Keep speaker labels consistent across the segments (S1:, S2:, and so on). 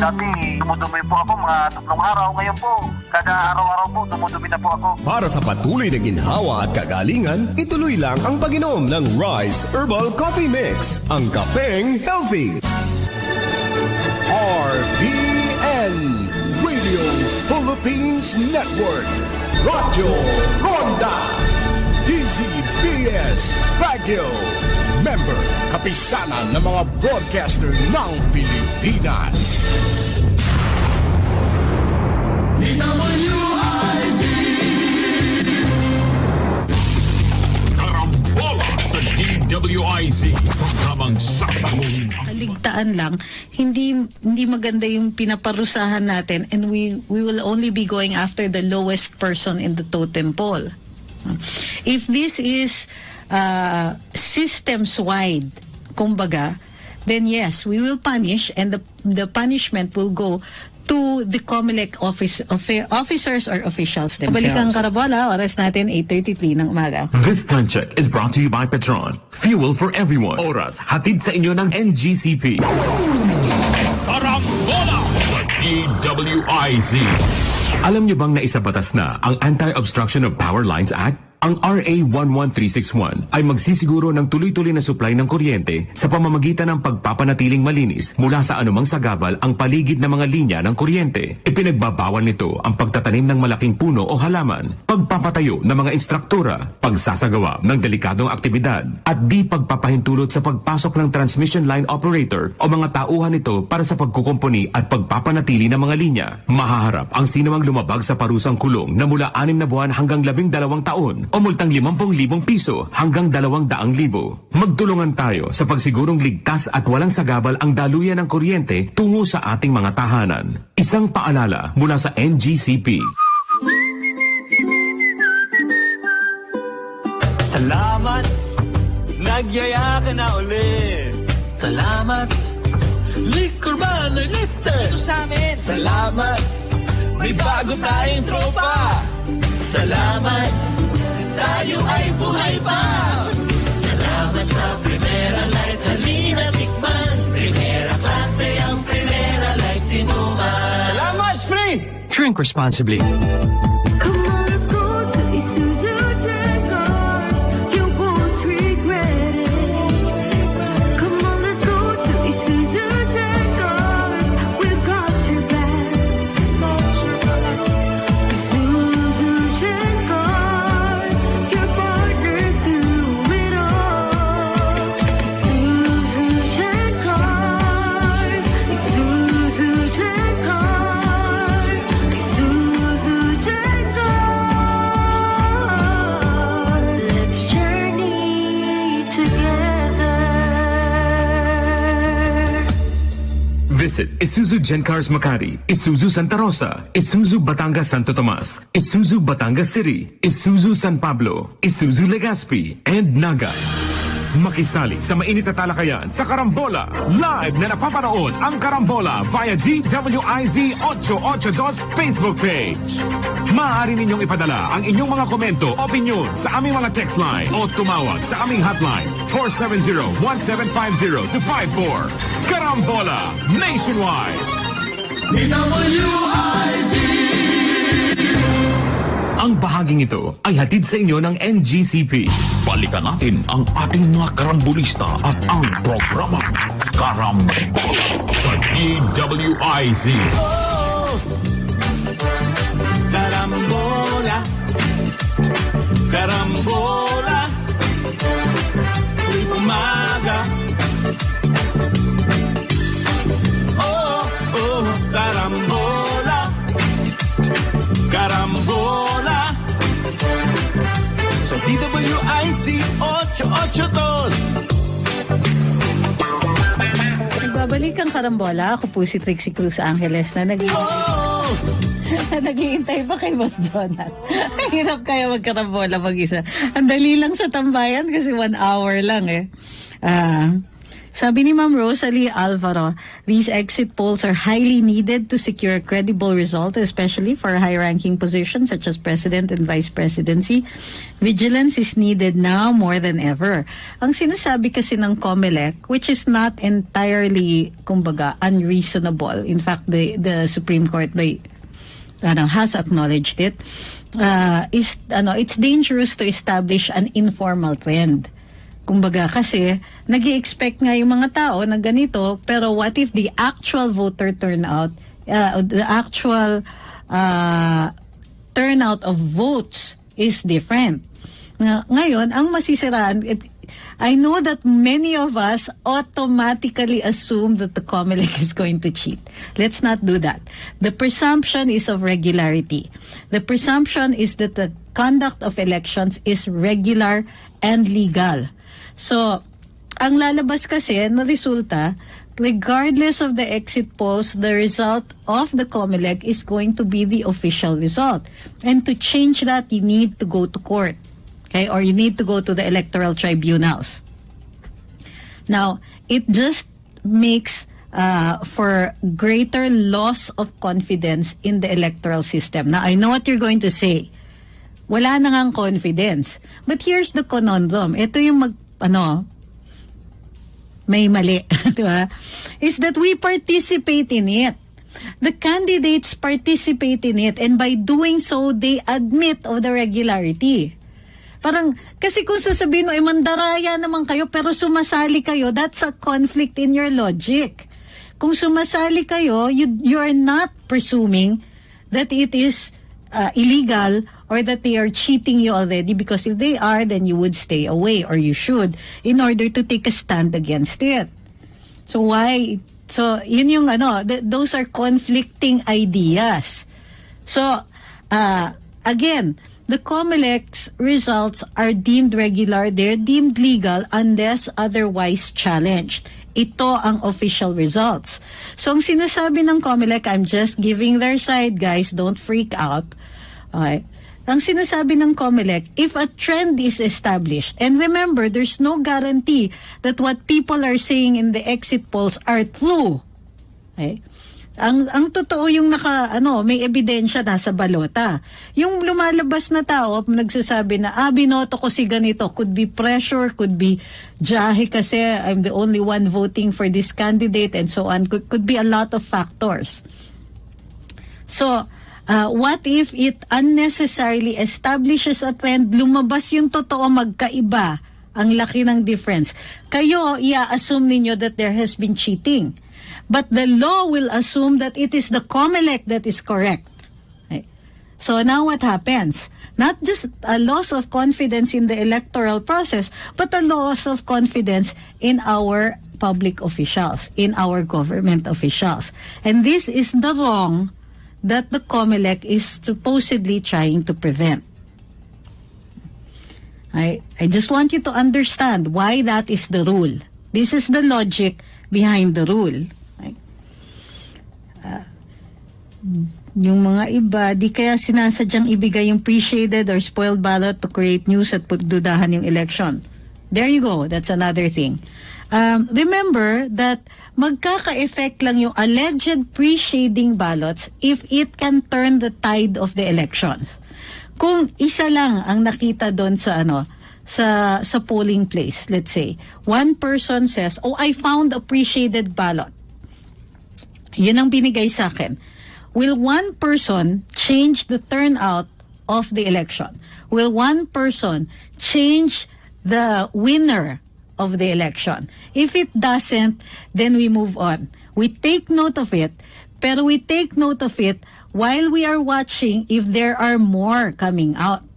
S1: Dati, dumudumi po ako mga 3 araw. Ngayon po, kada araw-araw po, dumudumi na po ako.
S2: Para sa patuloy na ginhawa at kagalingan, ituloy lang ang pag-inom ng Rice Herbal Coffee Mix, ang kapeng healthy.
S3: RPN Radio Philippines Network, Radyo Ronda, DWIZ Baguio, member kapisanan ng mga broadcaster ng Pilipinas. DWIZ Karambola sa DWIZ, programang sasaguhin.
S4: Kaligtaan lang, hindi maganda yung pinaparusahan natin, and we will only be going after the lowest person in the totem pole. If this is systems-wide, kumbaga, then yes, we will punish, and the punishment will go to the COMELEC officers or officials themselves. Balikan Karambola, oras natin 8:33 ng umaga.
S5: This time check is brought to you by Petron. Fuel for everyone. Oras, hatid sa inyo ng NGCP. Karambola sa DWIZ. Alam niyo bang naisabatas na ang Anti-Obstruction of Power Lines Act? Ang RA 11361 ay magsisiguro ng tuloy-tuloy na supply ng kuryente sa pamamagitan ng pagpapanatiling malinis mula sa anumang sagabal ang paligid ng mga linya ng kuryente. Ipinagbabawal nito ang pagtatanim ng malaking puno o halaman, pagpapatayo ng mga instruktura, pagsasagawa ng delikadong aktibidad, at di pagpapahintulot sa pagpasok ng transmission line operator o mga tauhan nito para sa pagkukumpuni at pagpapanatili ng mga linya. Mahaharap ang sinumang lumabag sa parusang kulong na mula 6 na buwan hanggang 12 taon o multang 50,000 piso hanggang 200,000. Magtulungan tayo sa pagsigurong ligtas at walang sagabal ang daluyan ng kuryente tungo sa ating mga tahanan. Isang paalala mula sa NGCP.
S6: Salamat, nagyaya ka na ulit. Salamat, liquor ba na lifter? Ito sa amin. Salamat, may bago tayong tropa. Salamat, tayo ay buhay pa. Salamat sa Primera Light, halina tikman. Primera klase ang Primera Light tinuman. Salamat, free! Drink responsibly.
S7: Come on, let's go to Isuzu Jaguars. You won't regret it. Come on, let's go to Isuzu Jaguars. We've got your back. Isuzu Jaguars, your partner through it all. Isuzu Jaguars, Isuzu Jaguars, Isuzu Jaguars. Let's journey together.
S5: Visit Isuzu Gencars Makati, Isuzu Santa Rosa, Isuzu Batangas Santo Tomas, Isuzu Batangas City, Isuzu San Pablo, Isuzu Legazpi, and Naga. Makisali sa mainit na talakayan sa Karambola. Live na napapanood ang Karambola via DWIZ 882 Facebook page. Maaari ninyong ipadala ang inyong mga komento, opinion sa aming mga text line o tumawag sa aming hotline 470-1750-54. Karambola Nationwide.
S3: DWIZ.
S5: Ang bahaging ito ay hatid sa inyo ng NGCP. Balikan natin ang ating mga karambulista at ang programa Karambola sa DWIZ.
S6: Karambola, karambola, tuwing umaga. Oh, oh, karambola, karambola. Sa DWIZ 882.
S4: Nagbabalik ang Karambola. Ako po si Trixie Cruz Angeles na naghihintay pa kay Boss Jonat. Hirap kaya magkarambola mag-isa. Ang dali lang sa tambayan kasi 1 hour lang eh. Sabi ni Ma'am Rosalie Alvaro, these exit polls are highly needed to secure a credible result, especially for high-ranking positions such as President and Vice Presidency. Vigilance is needed now more than ever. Ang sinasabi kasi ng COMELEC, which is not entirely, kumbaga, unreasonable. In fact, the Supreme Court has acknowledged it. It's dangerous to establish an informal trend. Kumbaga kasi, nag-i-expect nga yung mga tao na ganito, pero what if the actual voter turnout, the actual turnout of votes is different? Ngayon, ang masisiraan, I know that many of us automatically assume that the COMELEC is going to cheat. Let's not do that. The presumption is of regularity. The presumption is that the conduct of elections is regular and legal. So, ang lalabas kasi na resulta, regardless of the exit polls, the result of the COMELEC is going to be the official result. And to change that, you need to go to court. Okay? Or you need to go to the electoral tribunals. Now, it just makes for greater loss of confidence in the electoral system. Now, I know what you're going to say. Wala na ngang confidence. But here's the conundrum. Ito yung may mali, di ba? Is that we participate in it. The candidates participate in it, and by doing so, they admit of the regularity. Parang, kasi kung sasabihin mo, mandaraya naman kayo, pero sumasali kayo, that's a conflict in your logic. Kung sumasali kayo, you are not presuming that it is illegal or that they are cheating you already, because if they are, then you would stay away, or you should, in order to take a stand against it. So why? So yun yung those are conflicting ideas. So again, the COMELEC's results are deemed regular, they're deemed legal unless otherwise challenged. Ito ang official results. So ang sinasabi ng COMELEC, I'm just giving their side, guys, don't freak out. Okay. Ang sinasabi ng COMELEC, if a trend is established, and remember, there's no guarantee that what people are saying in the exit polls are true. Okay? Ang totoo yung may ebidensya nasa balota. Yung lumalabas na tao, nagsasabi na, binoto ko si ganito, could be pressure, could be jahe kasi I'm the only one voting for this candidate, and so on. Could be a lot of factors. So, what if it unnecessarily establishes a trend, lumabas yung totoo, magkaiba, ang laki ng difference. Kayo, i-assume ninyo that there has been cheating. But the law will assume that it is the COMELEC that is correct. Okay. So now what happens? Not just a loss of confidence in the electoral process, but a loss of confidence in our public officials, in our government officials. And this is the wrong that the COMELEC is supposedly trying to prevent. I just want you to understand why that is the rule. This is the logic behind the rule. Yung mga iba, di kaya sinasadyang ibigay yung pre-shaded or spoiled ballot to create news at pagdudahan yung election. There you go. That's another thing. Remember that magkaka-effect lang yung alleged pre-shading ballots if it can turn the tide of the elections. Kung isa lang ang nakita doon sa sa polling place, let's say, one person says, I found a pre-shaded ballot. Yun ang binigay sa akin. Will one person change the turnout of the election? Will one person change the winner of the election? If it doesn't, then we move on. We take note of it, pero we take note of it while we are watching if there are more coming out.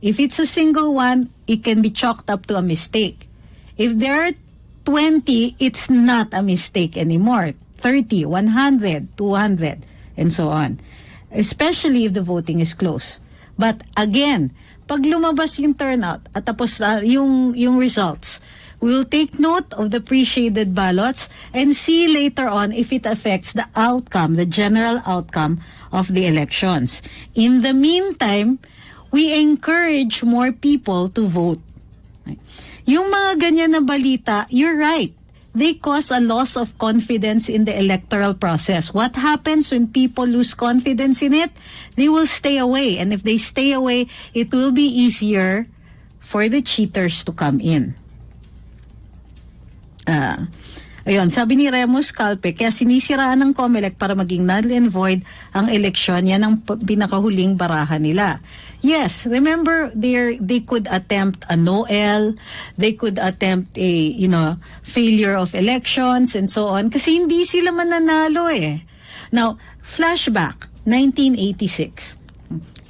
S4: If it's a single one, it can be chalked up to a mistake. If there are 20, it's not a mistake anymore. 30, 100, 200, and so on. Especially if the voting is close. But again, pag lumabas yung turnout at tapos yung results, we will take note of the pre-shaded ballots and see later on if it affects the outcome, the general outcome of the elections. In the meantime, we encourage more people to vote. Yung mga ganyan na balita, you're right. they cause a loss of confidence in the electoral process. What happens when people lose confidence in it? They will stay away. And if they stay away, it will be easier for the cheaters to come in. Ayun, sabi ni Remus Calpe, kaya sinisiraan ng COMELEC para maging null and void ang eleksyon. Yan ang pinakahuling barahan nila. Yes, remember they could attempt a no-el, they could attempt a failure of elections and so on kasi hindi sila mananalo eh. Now, flashback 1986.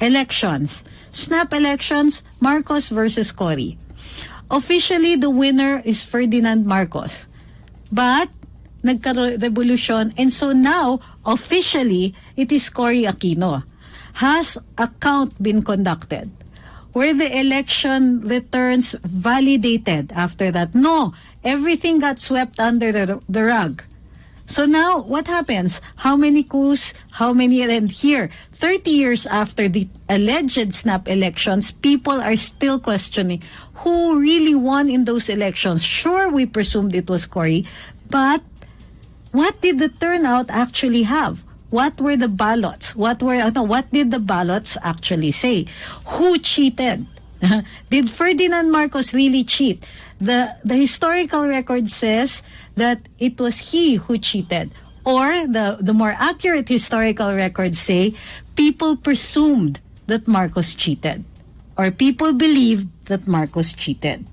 S4: Elections. Snap elections, Marcos versus Cory. Officially, the winner is Ferdinand Marcos. But, nagka-revolution, and so now, officially, it is Cory Aquino. Has a count been conducted? Were the election returns validated after that? No. Everything got swept under the rug. So now, what happens? How many coups? How many? And here, 30 years after the alleged snap elections, people are still questioning who really won in those elections. Sure, we presumed it was Cory, but what did the turnout actually have? What were the ballots? What did the ballots actually say? Who cheated? Did Ferdinand Marcos really cheat? The historical record says that it was he who cheated. Or the more accurate historical records say people presumed that Marcos cheated. Or people believed that Marcos cheated.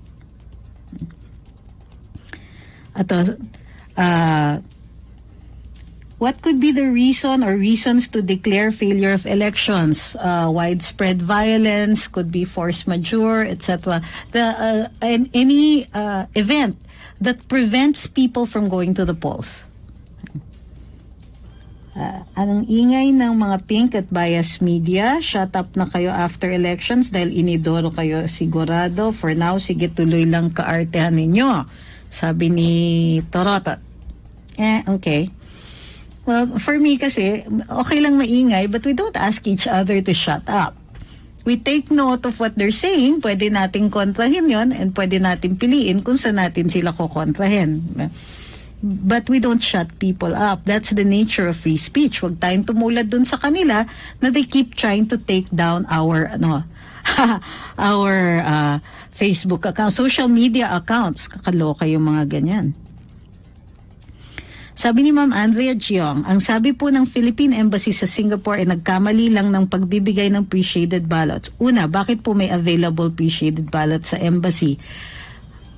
S4: What could be the reason or reasons to declare failure of elections? Widespread violence, could be force majeure, etc. Any event that prevents people from going to the polls. Anong ingay ng mga pink at bias media? Shut up na kayo after elections dahil inidoro kayo sigurado. For now, sige tuloy lang kaartehan ninyo. Sabi ni Torotot. Okay. Well, for me kasi, okay lang maingay, but we don't ask each other to shut up. We take note of what they're saying, pwede nating kontrahin yon and pwede nating piliin kung saan natin sila kukontrahin. But we don't shut people up. That's the nature of free speech. Huwag tayong tumulad dun sa kanila na they keep trying to take down our Facebook account, social media accounts. Kakaloka yung mga ganyan. Sabi ni Ma'am Andrea Giong, ang sabi po ng Philippine Embassy sa Singapore ay nagkamali lang ng pagbibigay ng pre-shaded ballots. Una, bakit po may available pre-shaded ballots sa embassy?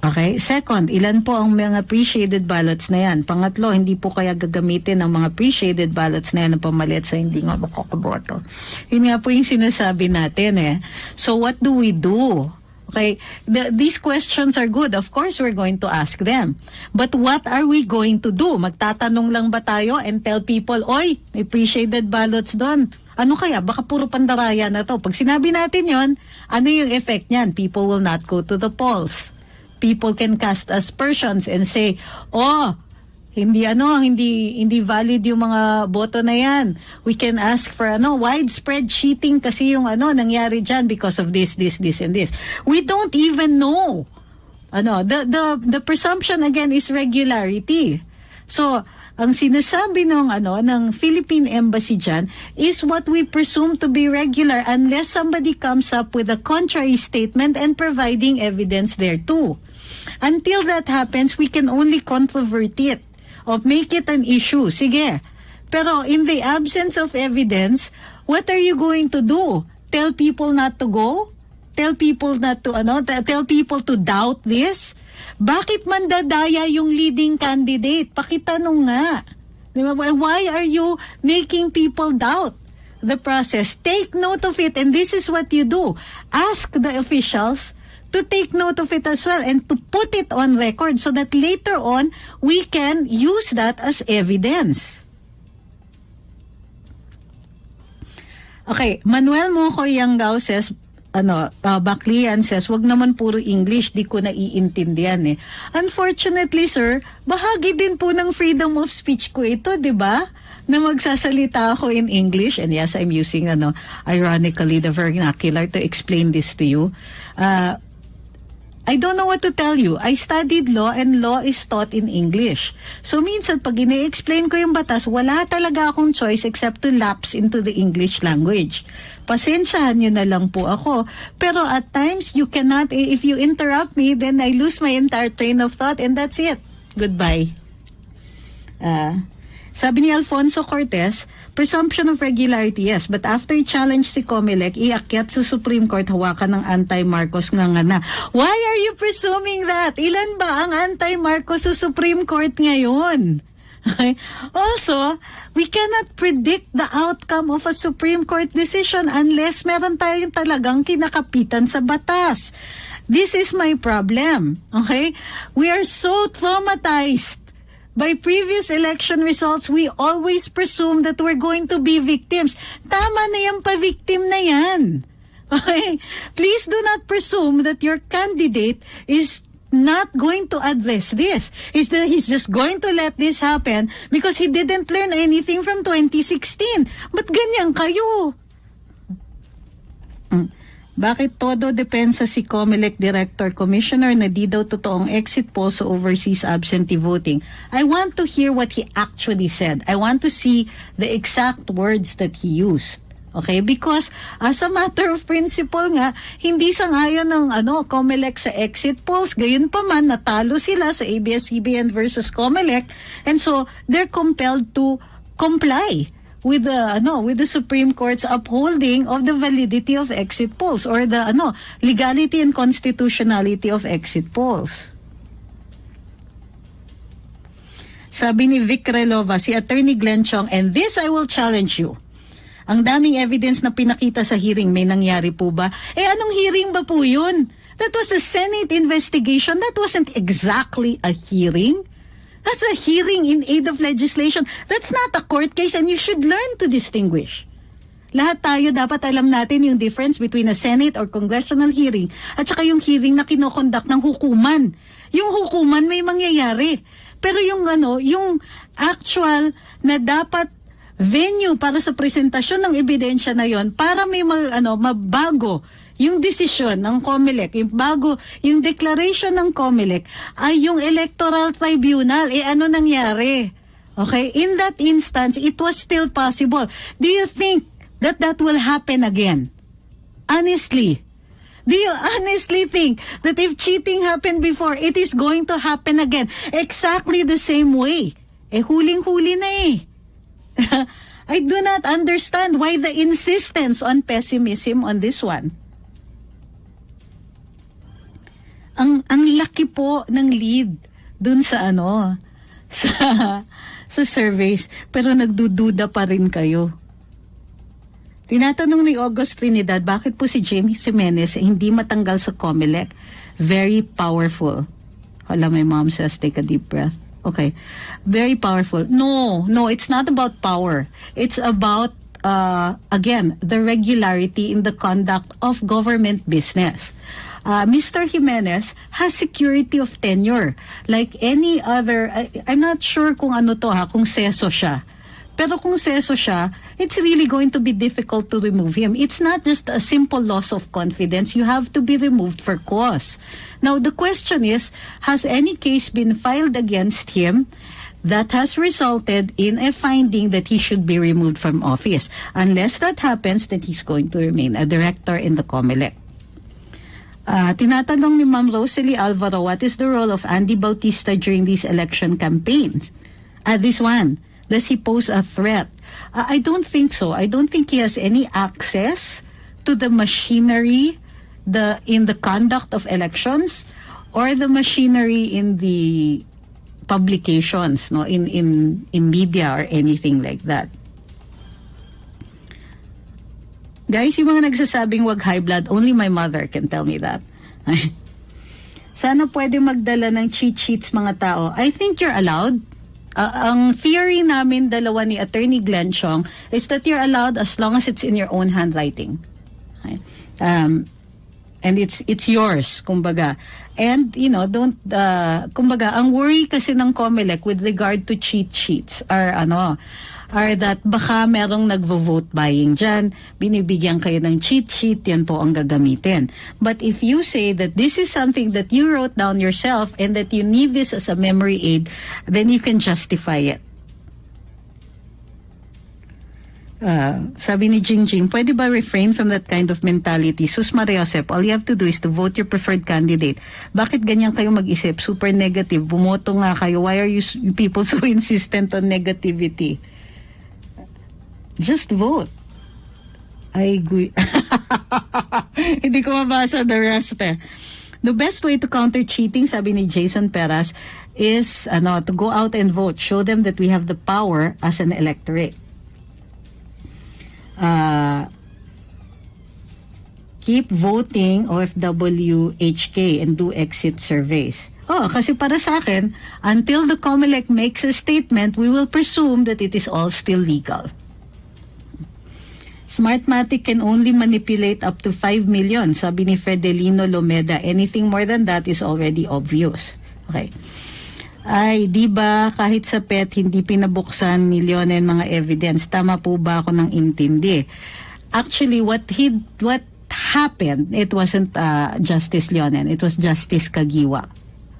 S4: Okay. Second, ilan po ang mga pre-shaded ballots na yan? Pangatlo, hindi po kaya gagamitin ng mga pre-shaded ballots na yan ng pamalit sa hindi nga makakaboto. Yun nga po yung sinasabi natin eh. So what do we do? Okay, these questions are good. Of course, we're going to ask them. But what are we going to do? Magtatanong lang ba tayo and tell people, oy, may pre-shaded ballots doon? Ano kaya? Baka puro pandaraya na to. Pag sinabi natin yon, ano yung effect niyan? People will not go to the polls. People can cast aspersions and say, oh, hindi valid yung mga boto na yan. We can ask for widespread cheating kasi yung nangyari dyan because of this, and this. We don't even know. The presumption again is regularity. So, ang sinasabi ng Philippine Embassy dyan is what we presume to be regular unless somebody comes up with a contrary statement and providing evidence thereto. Until that happens, we can only controvert it or make it an issue. Sige. Pero in the absence of evidence, what are you going to do? Tell people not to go? Tell people not to tell people to doubt this? Bakit mandadaya yung leading candidate? Pakitanong nga. Diba? Why are you making people doubt the process? Take note of it, and this is what you do. Ask the officials to take note of it as well and to put it on record so that later on we can use that as evidence. Okay, Manuel Moco Yanggao says, Baklian says, wag naman puro English, di ko naiintindihan eh. Unfortunately, sir, bahagi din po ng freedom of speech ko ito, di ba? Na magsasalita ako in English, and yes, I'm using, ironically, the vernacular to explain this to you. I don't know what to tell you. I studied law and law is taught in English. So minsan pag ini-explain ko yung batas, wala talaga akong choice except to lapse into the English language. Pasensyahan nyo na lang po ako. Pero at times, you cannot, if you interrupt me, then I lose my entire train of thought and that's it. Goodbye. Sabi ni Alfonso Cortez, presumption of regularity, yes, but after challenge si Comelec, iakyat sa Supreme Court, hawakan ng anti-Marcos nga na. Why are you presuming that? Ilan ba ang anti-Marcos sa Supreme Court ngayon? Also, we cannot predict the outcome of a Supreme Court decision unless meron tayong talagang kinakapitan sa batas. This is my problem. Okay? We are so traumatized by previous election results. We always presume that we're going to be victims. Tama na yan, pa-victim na yan. Okay? Please do not presume that your candidate is not going to address this. He's just going to let this happen because he didn't learn anything from 2016. Ba't ganyan kayo? Bakit todo depensa si Comelec Director Commissioner na di daw totoong exit poll sa overseas absentee voting? I want to hear what he actually said. I want to see the exact words that he used. Okay? Because as a matter of principle nga, hindi sang-ayon ng Comelec sa exit polls. Gayon pa man, natalo sila sa ABS-CBN versus Comelec. And so, they're compelled to comply with the Supreme Court's upholding of the validity of exit polls or the legality and constitutionality of exit polls. Sabi ni Vic Relova, si Attorney Glenn Chong, and this I will challenge you. Ang daming evidence na pinakita sa hearing, may nangyari po ba? Anong hearing ba po yun? That was a Senate investigation. That wasn't exactly a hearing. That's a hearing in aid of legislation. That's not a court case and you should learn to distinguish. Lahat tayo dapat alam natin yung difference between a Senate or congressional hearing at saka yung hearing na kinokondak ng hukuman. Yung hukuman may mangyayari. Pero yung yung actual na dapat venue para sa presentasyon ng ebidensya na yon para may mabago yung desisyon ng Comelec, yung declaration ng Comelec ay yung Electoral Tribunal. Ano nangyari? Okay? In that instance, it was still possible. Do you think that will happen again? Honestly. Do you honestly think that if cheating happened before, it is going to happen again? Exactly the same way. Huling-huli na I do not understand why the insistence on pessimism on this one. Ang laki po ng lead dun sa sa surveys, pero nagdududa pa rin kayo. Tinatanong ni August Trinidad, bakit po si Jamie Jimenez hindi matanggal sa Comelec? Very powerful. Hala, my mom says, take a deep breath. Okay. Very powerful. No, it's not about power. It's about, again, the regularity in the conduct of government business. Mr. Jimenez has security of tenure. Like any other, I'm not sure kung kung seso siya. Pero kung seso siya, it's really going to be difficult to remove him. It's not just a simple loss of confidence. You have to be removed for cause. Now, the question is, has any case been filed against him that has resulted in a finding that he should be removed from office? Unless that happens, then he's going to remain a director in the Comelec. Tinatanong ni Ma'am Rosalie Alvaro, what is the role of Andy Bautista during these election campaigns? This one, does he pose a threat? I don't think so. I don't think he has any access to the machinery in the conduct of elections or the machinery in the publications, in media or anything like that. Guys, yung mga nagsasabing wag high blood, only my mother can tell me that. Sana pwede magdala ng cheat sheets mga tao. I think you're allowed. Ang theory namin, dalawa ni Attorney Glenn Chong, is that you're allowed as long as it's in your own handwriting. Okay? And it's yours, kumbaga. And, don't, kumbaga, ang worry kasi ng Comelec with regard to cheat sheets are are that baka merong nagvo-vote buying dyan, binibigyan kayo ng cheat sheet, yan po ang gagamitin. But if you say that this is something that you wrote down yourself and that you need this as a memory aid, then you can justify it. Sabi ni Jingjing, pwede ba refrain from that kind of mentality? Sus Maria Josep, all you have to do is to vote your preferred candidate. Bakit ganyan kayo mag-isip? Super negative. Bumoto nga kayo. Why are you people so insistent on negativity? Just vote. I agree. Hindi ko mabasa the rest eh. The best way to counter cheating, sabi ni Jason Peras, is to go out and vote. Show them that we have the power as an electorate. Keep voting OFW HK and do exit surveys. Kasi para sa akin, until the COMELEC makes a statement, we will presume that it is all still legal. Smartmatic can only manipulate up to 5 million, sabi ni Fedelino Lomeda. Anything more than that is already obvious. Okay. Ay, di ba kahit sa PET hindi pinabuksan ni Leonen mga evidence? Tama po ba ako ng intindi? Actually, what happened, it wasn't Justice Leonen, it was Justice Kagiwa.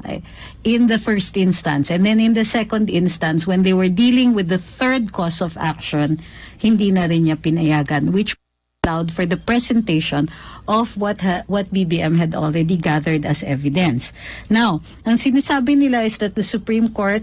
S4: Okay. In the first instance. And then in the second instance, when they were dealing with the third cause of action, hindi na rin niya pinayagan, which allowed for the presentation of what BBM had already gathered as evidence. Now, ang sinasabi nila is that the Supreme Court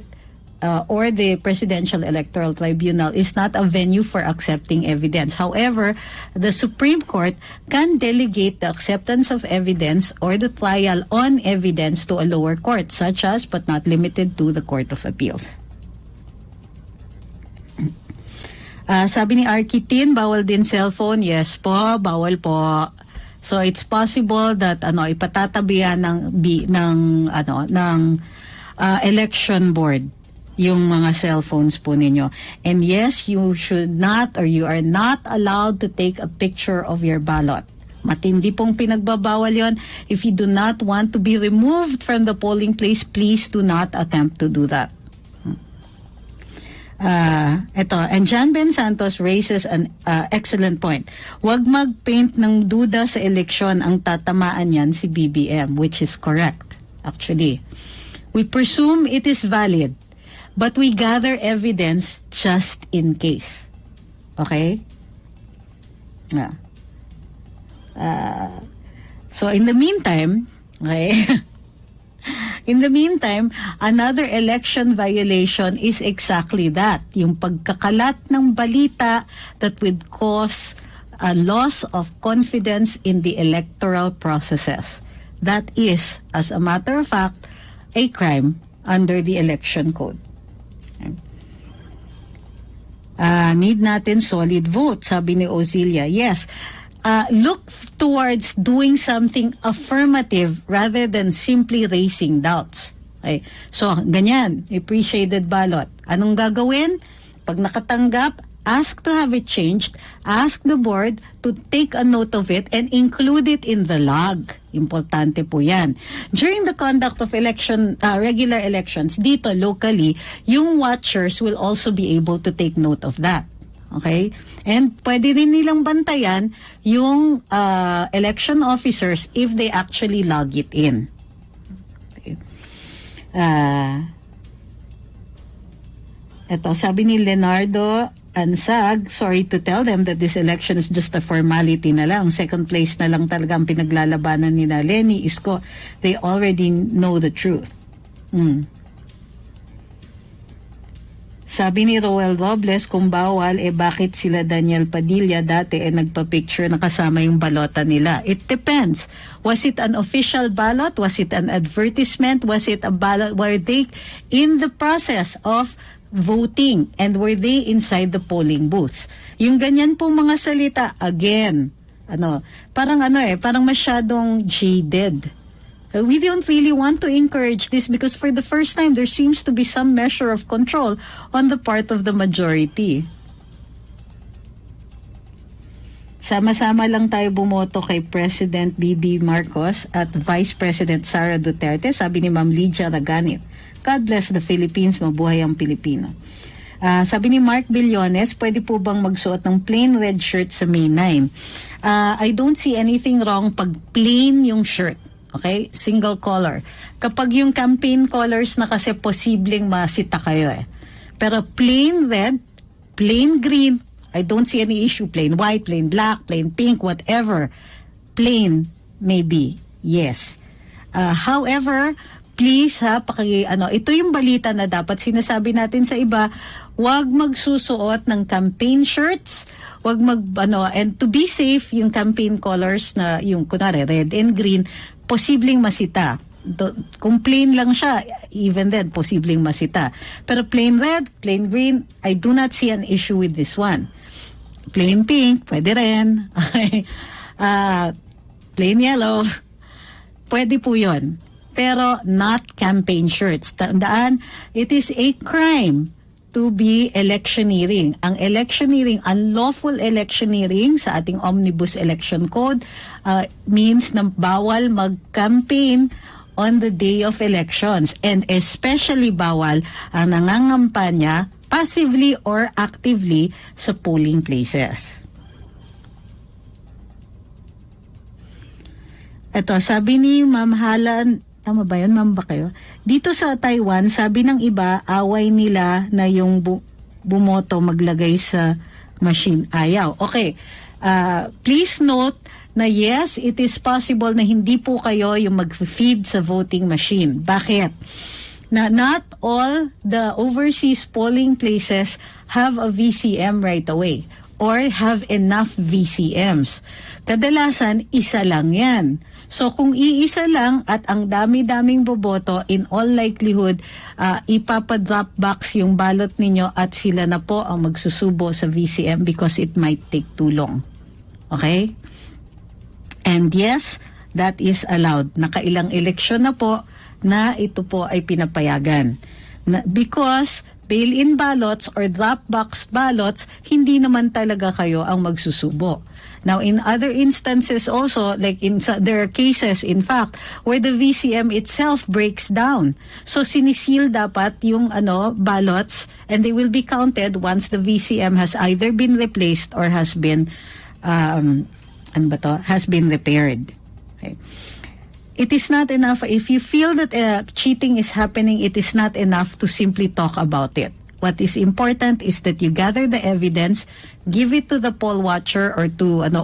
S4: or the Presidential Electoral Tribunal is not a venue for accepting evidence. However, the Supreme Court can delegate the acceptance of evidence or the trial on evidence to a lower court, such as but not limited to the Court of Appeals. Sabi ni Arkitin, bawal din cellphone. Yes po, bawal po. So it's possible that ipatatabihan ng election board yung mga cellphones po ninyo. And yes, you should not or you are not allowed to take a picture of your ballot. Matindi pong pinagbabawal yon. If you do not want to be removed from the polling place, please do not attempt to do that. And John Ben Santos raises an excellent point. Huwag mag-paint ng duda sa eleksyon, ang tatamaan yan si BBM, which is correct, actually. We presume it is valid, but we gather evidence just in case. Okay? So in the meantime, okay, in the meantime, another election violation is exactly that. Yung pagkakalat ng balita that would cause a loss of confidence in the electoral processes. That is, as a matter of fact, a crime under the election code. Need natin solid vote, sabi ni Ozilia. Yes. Look towards doing something affirmative rather than simply raising doubts. Okay. So, ganyan, appreciated ballot. Anong gagawin? Pag nakatanggap, ask to have it changed, ask the board to take a note of it and include it in the log. Importante po yan. During the conduct of regular elections, dito locally, yung watchers will also be able to take note of that. Okay? And pwede rin nilang bantayan yung election officers if they actually log it in. Okay. Ito, sabi ni Leonardo Ansag, sorry to tell them that this election is just a formality na lang. Second place na lang talaga ang pinaglalabanan ni Lenny Isko. They already know the truth. Sabi ni Roel Robles, kung bawal, bakit sila Daniel Padilla dati nagpa-picture na kasama yung balota nila? It depends. Was it an official ballot? Was it an advertisement? Was it a ballot? Were they in the process of voting? And were they inside the polling booths? Yung ganyan pong mga salita, again, parang masyadong jaded. We don't really want to encourage this because for the first time, there seems to be some measure of control on the part of the majority. Sama-sama lang tayo bumoto kay President BB Marcos at Vice President Sara Duterte, sabi ni Ma'am Lydia Raganit. God bless the Philippines, mabuhay ang Pilipino. Sabi ni Mark Billones, pwede po bang magsuot ng plain red shirt sa May 9? I don't see anything wrong pag plain yung shirt. Okay? Single color. Kapag yung campaign colors na kasi posibleng masita kayo eh. Pero plain red, plain green, I don't see any issue. Plain white, plain black, plain pink, whatever. Plain, maybe. Yes. However, please ito yung balita na dapat sinasabi natin sa iba, wag magsusuot ng campaign shirts, wag and to be safe, yung campaign colors na yung kunwari red and green, posibleng masita. Kung plain lang siya, even then, posibleng masita. Pero plain red, plain green, I do not see an issue with this one. Plain pink, pwede rin. Plain yellow, pwede po yun. Pero not campaign shirts. Tandaan, it is a crime to be electioneering. Ang electioneering, unlawful electioneering sa ating Omnibus Election Code means na bawal mag-campaign on the day of elections, and especially bawal ang nangangampanya passively or actively sa polling places. Ito, sabi ni Ma'am Halan, tama ba yun, ma'am ba kayo? Dito sa Taiwan, sabi ng iba, away nila na yung bumoto maglagay sa machine. Ayaw. Okay. Please note na yes, it is possible na hindi po kayo yung mag-feed sa voting machine. Bakit? Na not all the overseas polling places have a VCM right away or have enough VCMs. Kadalasan, isa lang yan. So kung iisa lang at ang dami-daming boboto, in all likelihood, ipapadrop box yung ballot ninyo at sila na po ang magsusubo sa VCM because it might take too long. Okay? And yes, that is allowed. Nakailang eleksyon na po na ito po ay pinapayagan. Because bail-in ballots or drop box ballots, hindi naman talaga kayo ang magsusubo. Now, in other instances also, like there are cases, in fact, where the VCM itself breaks down. So, sinisil dapat yung ballots and they will be counted once the VCM has either been replaced or has been has been repaired. Okay. It is not enough. If you feel that cheating is happening, it is not enough to simply talk about it. What is important is that you gather the evidence, give it to the poll watcher or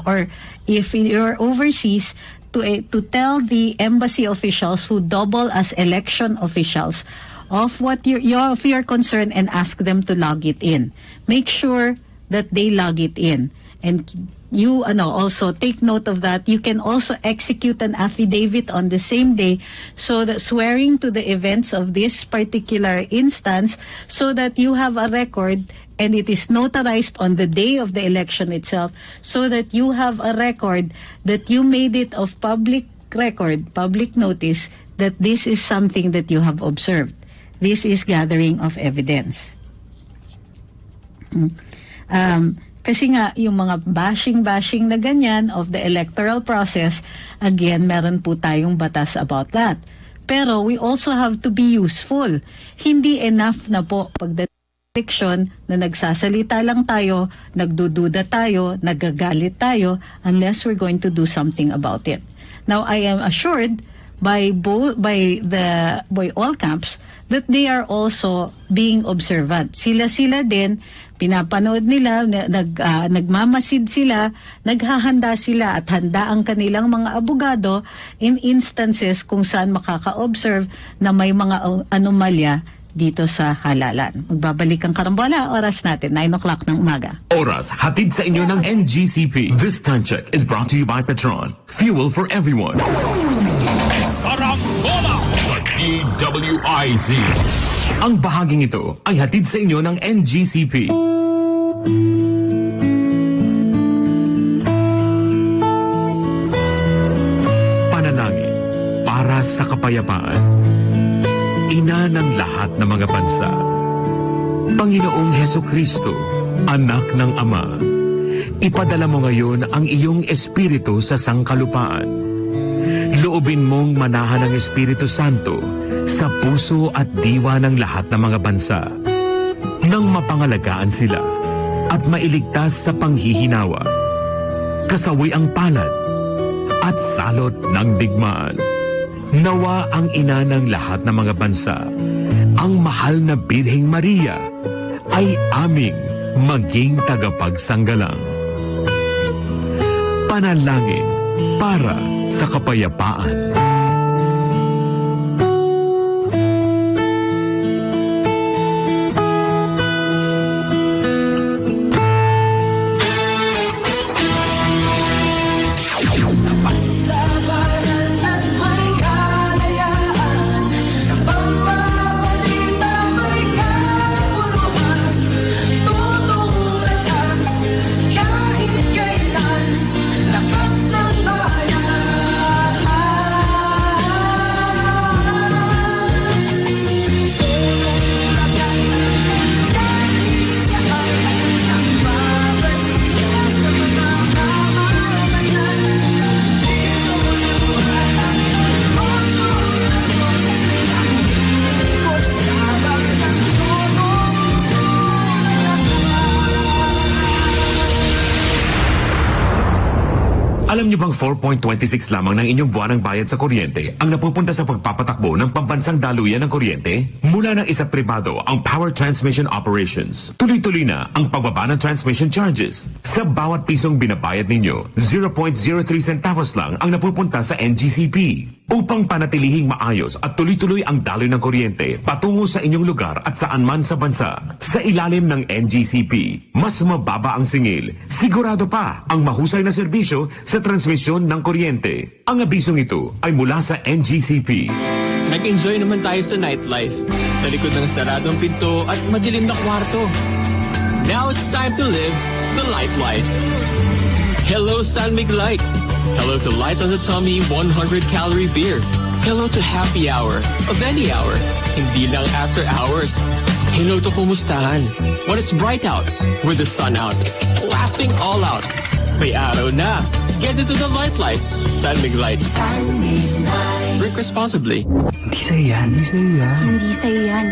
S4: or if you're overseas, to tell the embassy officials who double as election officials of what your concern and ask them to log it in. Make sure that they log it in. And you also take note of that. You can also execute an affidavit on the same day, so that swearing to the events of this particular instance, so that you have a record and it is notarized on the day of the election itself, so that you have a record that you made it of public record, public notice, that this is something that you have observed. This is gathering of evidence. Kasi nga, yung mga bashing na ganyan of the electoral process, again, meron po tayong batas about that. Pero we also have to be useful. Hindi enough na po pagdating election na nagsasalita lang tayo, nagdududa tayo, nagagalit tayo, unless we're going to do something about it. Now, I am assured by all camps that they are also being observant. Sila din, pinapanood nila, nagmamasid sila, naghahanda sila at handa ang kanilang mga abogado in instances kung saan makaka-observe na may mga anomalya dito sa halalan. Magbabalik ang karambola, oras natin, 9 o'clock ng umaga.
S5: Oras, hatid sa inyo ng NGCP. This time check is brought to you by Petron. Fuel for everyone.
S3: Karambola sa DWIZ.
S5: Ang bahaging ito ay hatid sa inyo ng NGCP. Panalangin para sa kapayapaan. Ina ng lahat ng mga bansa. Panginoong Hesukristo, anak ng Ama, ipadala mo ngayon ang iyong Espiritu sa sangkalupaan. Loobin mong manahan ng Espiritu Santo sa puso at diwa ng lahat ng mga bansa. nang mapangalagaan sila at mailigtas sa panghihinawa, kasawi ang palad at salot ng digmaan. Nawa ang ina ng lahat ng mga bansa, ang mahal na Birheng Maria, ay aming maging tagapagsanggalang. Panalangin para sa kapayapaan. Alam niyo bang 4.26 lamang ng inyong buwanang bayad sa kuryente ang napupunta sa pagpapatakbo ng pambansang daluyan ng kuryente? Mula ng isa pribado ang Power Transmission Operations. Tuloy-tuloy na ang pagbaba ng transmission charges. Sa bawat pisong binabayad ninyo, 0.03 centavos lang ang napupunta sa NGCP. Upang panatilihing maayos at tuloy-tuloy ang daloy ng kuryente patungo sa inyong lugar at saan man sa bansa, sa ilalim ng NGCP, mas mababa ang singil, sigurado pa ang mahusay na serbisyo sa transmisyon ng kuryente. Ang abisong ito ay mula sa NGCP.
S6: Nag-enjoy naman tayo sa nightlife. Sa likod ng saradong pinto at madilim na kwarto. Now it's time to live the light life. Hello, San Mig Light. Hello to Light on the Tummy 100-calorie beer. Hello to happy hour of any hour. Hindi lang after hours. Hello to kumustahan when it's bright out with the sun out. Laughing all out. May araw na. Get into the light life. San Mig Light. Drink responsibly.
S8: Hindi sa'yo yan.
S7: Hindi sa'yo yan.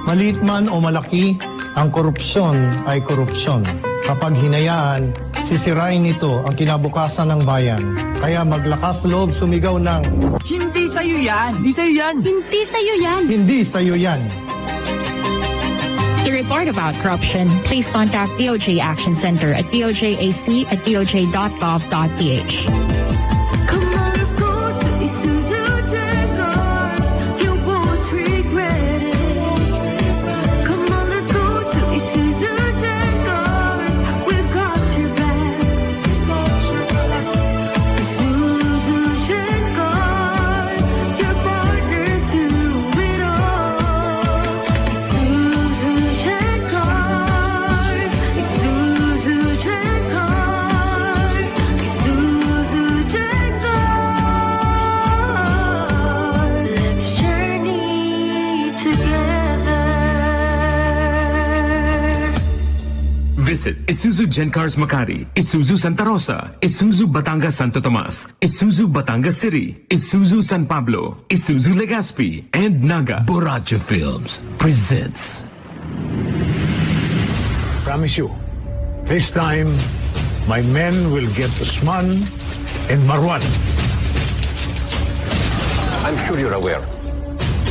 S9: Maliit man o malaki, ang korupsyon ay korupsyon. Kapag hinayaan, sisirain nito ang kinabukasan ng bayan. Kaya maglakas loob sumigaw ng
S8: Hindi sa'yo yan. Hindi sa'yo yan.
S7: Hindi sa'yo yan.
S9: hindi sa'yo yan.
S10: To report about corruption, please contact DOJ Action Center at dojAC@doj.gov.ph.
S7: Come on, let's go to Isuzu Jaguars. You won't regret it. Come on, let's go to Isuzu Jaguars. We've got your back. Isuzu Jaguars, your partner through it all. Isuzu Jaguars, Isuzu Jaguars, Isuzu Jaguars. Let's journey together.
S5: Visit Isuzu Gencars Makati, Isuzu Santa Rosa, Isuzu Batangas Santo Tomas, Isuzu Batangas City, Isuzu San Pablo, Isuzu Legazpi, and Naga.
S3: Borracho Films presents.
S11: Promise you, this time, my men will get Usman and Marwan.
S12: I'm sure you're aware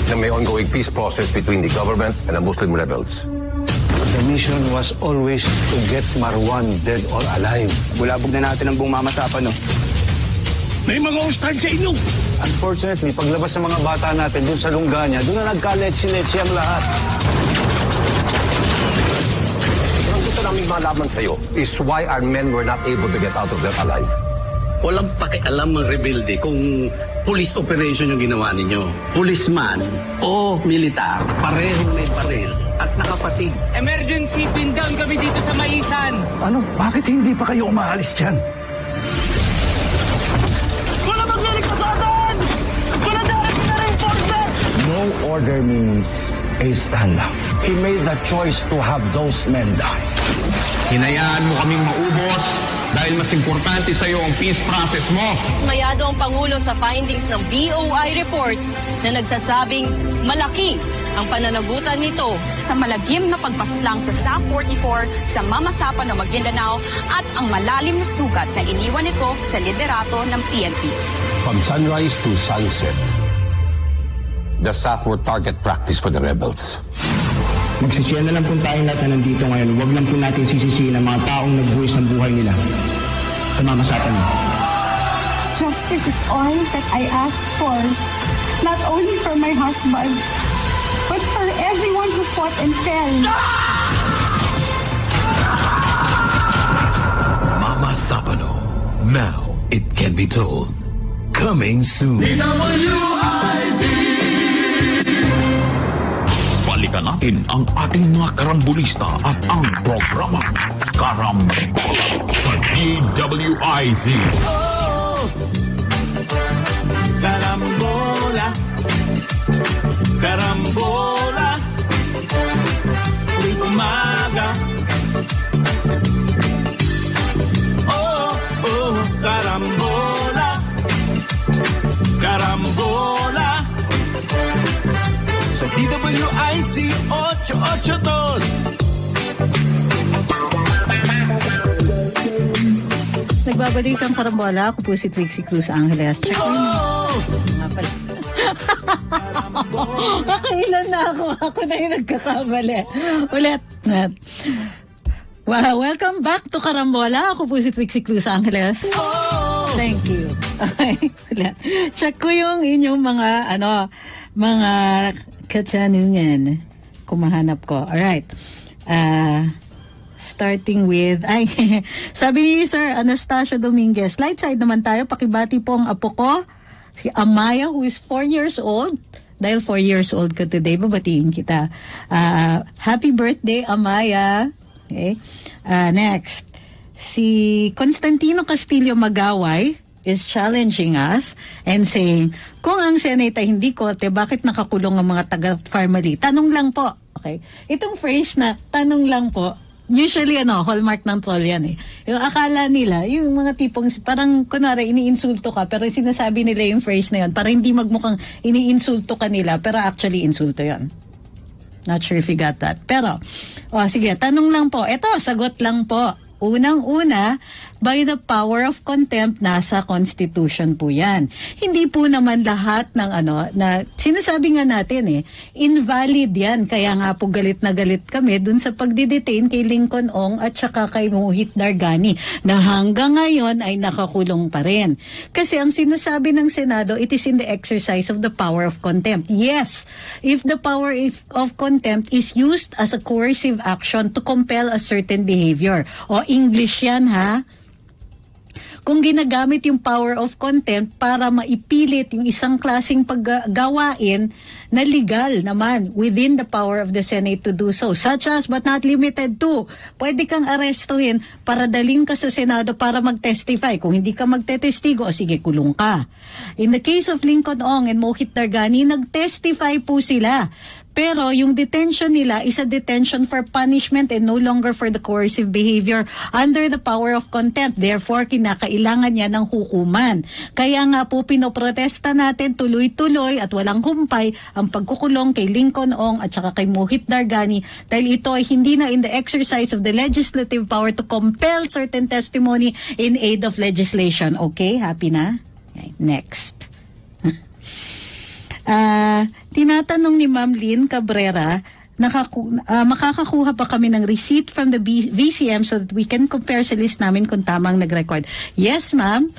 S12: na may ongoing peace process between the government and the Muslim rebels.
S11: The mission was always to get Marwan dead or alive.
S8: Bulabog na natin ang buong mamasapan, no?
S11: May mga ustad sa inyo! Unfortunately, paglabas ng mga bata natin dun sa Lungganya, dun na nagka-letsi-letsi ang lahat.
S12: Pero ang gusto namin malaman sa'yo is why our men were not able to get out of there alive.
S13: Walang pakialam ng rebelde kung police operation yung ginawa ninyo. Policeman o militar, parehong may baril at nakapatig.
S6: Emergency pin down kami dito sa Maisan.
S11: Ano? Bakit hindi pa kayo umaalis dyan?
S6: Wala magliligtas sa atin! Wala darating na reinforcements!
S11: No order means a stand-up. He made the choice to have those men die.
S3: Hinayaan mo kaming maubos dahil mas importante sa'yo ang peace process mo.
S10: Mayado ang Pangulo sa findings ng BOI report na nagsasabing malaki
S14: ang pananagutan nito sa malagim na pagpaslang sa SA-44 sa Mamasapan ng Maguindanao at ang malalim na sugat na iniwan nito sa liderato ng PNP.
S12: From sunrise to sunset, the SAF were target practice for the rebels.
S11: Magsisiyan na lang po tayong lahat na nandito ngayon. Huwag lang po natin sisisihin ang mga taong nagbuwis ng buhay nila sa mamasapan niyo.
S7: Justice is all that I ask for, not only for my husband, but for everyone who fought and fell.
S5: Mama Sapano. Now it can be told. Coming soon.
S6: DWIZ.
S5: Balikan natin ang ating mga karambulista at ang programa Karambola sa DWIZ.
S6: Karambola, karambola, tuwing umaga. Karambola, karambola. Sa DWIZ 882.
S4: Nagbabalik ang karambola. Ako po si Trixie Cruz Angeles. Check mo nga pala. Nakailan na ako. Ako na yung nagkakamali. Ulit. Wow, welcome back to Karambola. Ako po si Trixie Cruz Angeles. Thank you. Okay. Check ko yung inyong mga mga katanungan. Kung mahanap ko. Alright. Starting with, sabi ni Sir Anastasio Dominguez, light side naman tayo, pakibati po ang apo ko, si Amaya, who is 4 years old. Dahil 4 years old ka today, babatiin kita. Happy birthday, Amaya. Okay. Next, si Constantino Castillo Magaway is challenging us and saying, kung ang Senate ay hindi kote, bakit nakakulong ang mga taga-Farmally? Tanong lang po. Okay. Itong phrase na, tanong lang po, usually hallmark ng troll yan eh. Yung akala nila, yung mga tipong, parang kunwari iniinsulto ka, pero sinasabi nila yung phrase na yun, para hindi magmukhang iniinsulto ka nila, pero actually insulto yan. Not sure if you got that. Pero, sige, tanong lang po. Ito, sagot lang po. Unang-una, by the power of contempt, nasa Constitution po yan. Hindi po naman lahat ng na sinasabi nga natin invalid yan. Kaya nga po galit na galit kami dun sa pagdidetain kay Lincoln Ong at saka kay Mohit Dargani na hanggang ngayon ay nakakulong pa rin. Kasi ang sinasabi ng Senado, it is in the exercise of the power of contempt. Yes, if the power of contempt is used as a coercive action to compel a certain behavior. O English yan ha. Kung ginagamit yung power of contempt para maipilit yung isang klaseng paggawain na legal naman within the power of the Senate to do so. Such as but not limited to. Pwede kang arestuhin para dalhin ka sa Senado para mag-testify. Kung hindi ka magtetestigo, sige, kulong ka. In the case of Lincoln Ong and Mohit Dargani, nag-testify po sila. Pero yung detention nila is a detention for punishment and no longer for the coercive behavior under the power of contempt. Therefore, kinakailangan niya ng hukuman. Kaya nga po pinoprotesta natin tuloy-tuloy at walang humpay ang pagkukulong kay Lincoln Ong at saka kay Mohit Dargani dahil ito ay hindi na in the exercise of the legislative power to compel certain testimony in aid of legislation. Okay? Happy na? Okay, next. Tinatanong ni Ma'am Lynn Cabrera, makakakuha pa kami ng receipt from the VCM so that we can compare sa list namin kung tamang nag-record. Yes, ma'am.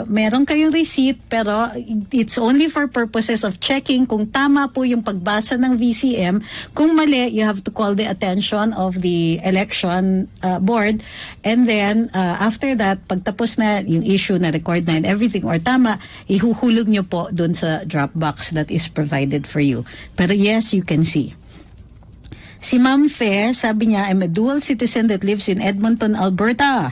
S4: Meron kayong receipt pero it's only for purposes of checking kung tama po yung pagbasa ng VCM. Kung mali, you have to call the attention of the election board and then after that, pagtapos na yung issue na record na and everything or tama, ihuhulog nyo po dun sa drop box that is provided for you. Pero yes, you can see. Si Ma'am Fair, sabi niya, I'm a dual citizen that lives in Edmonton, Alberta.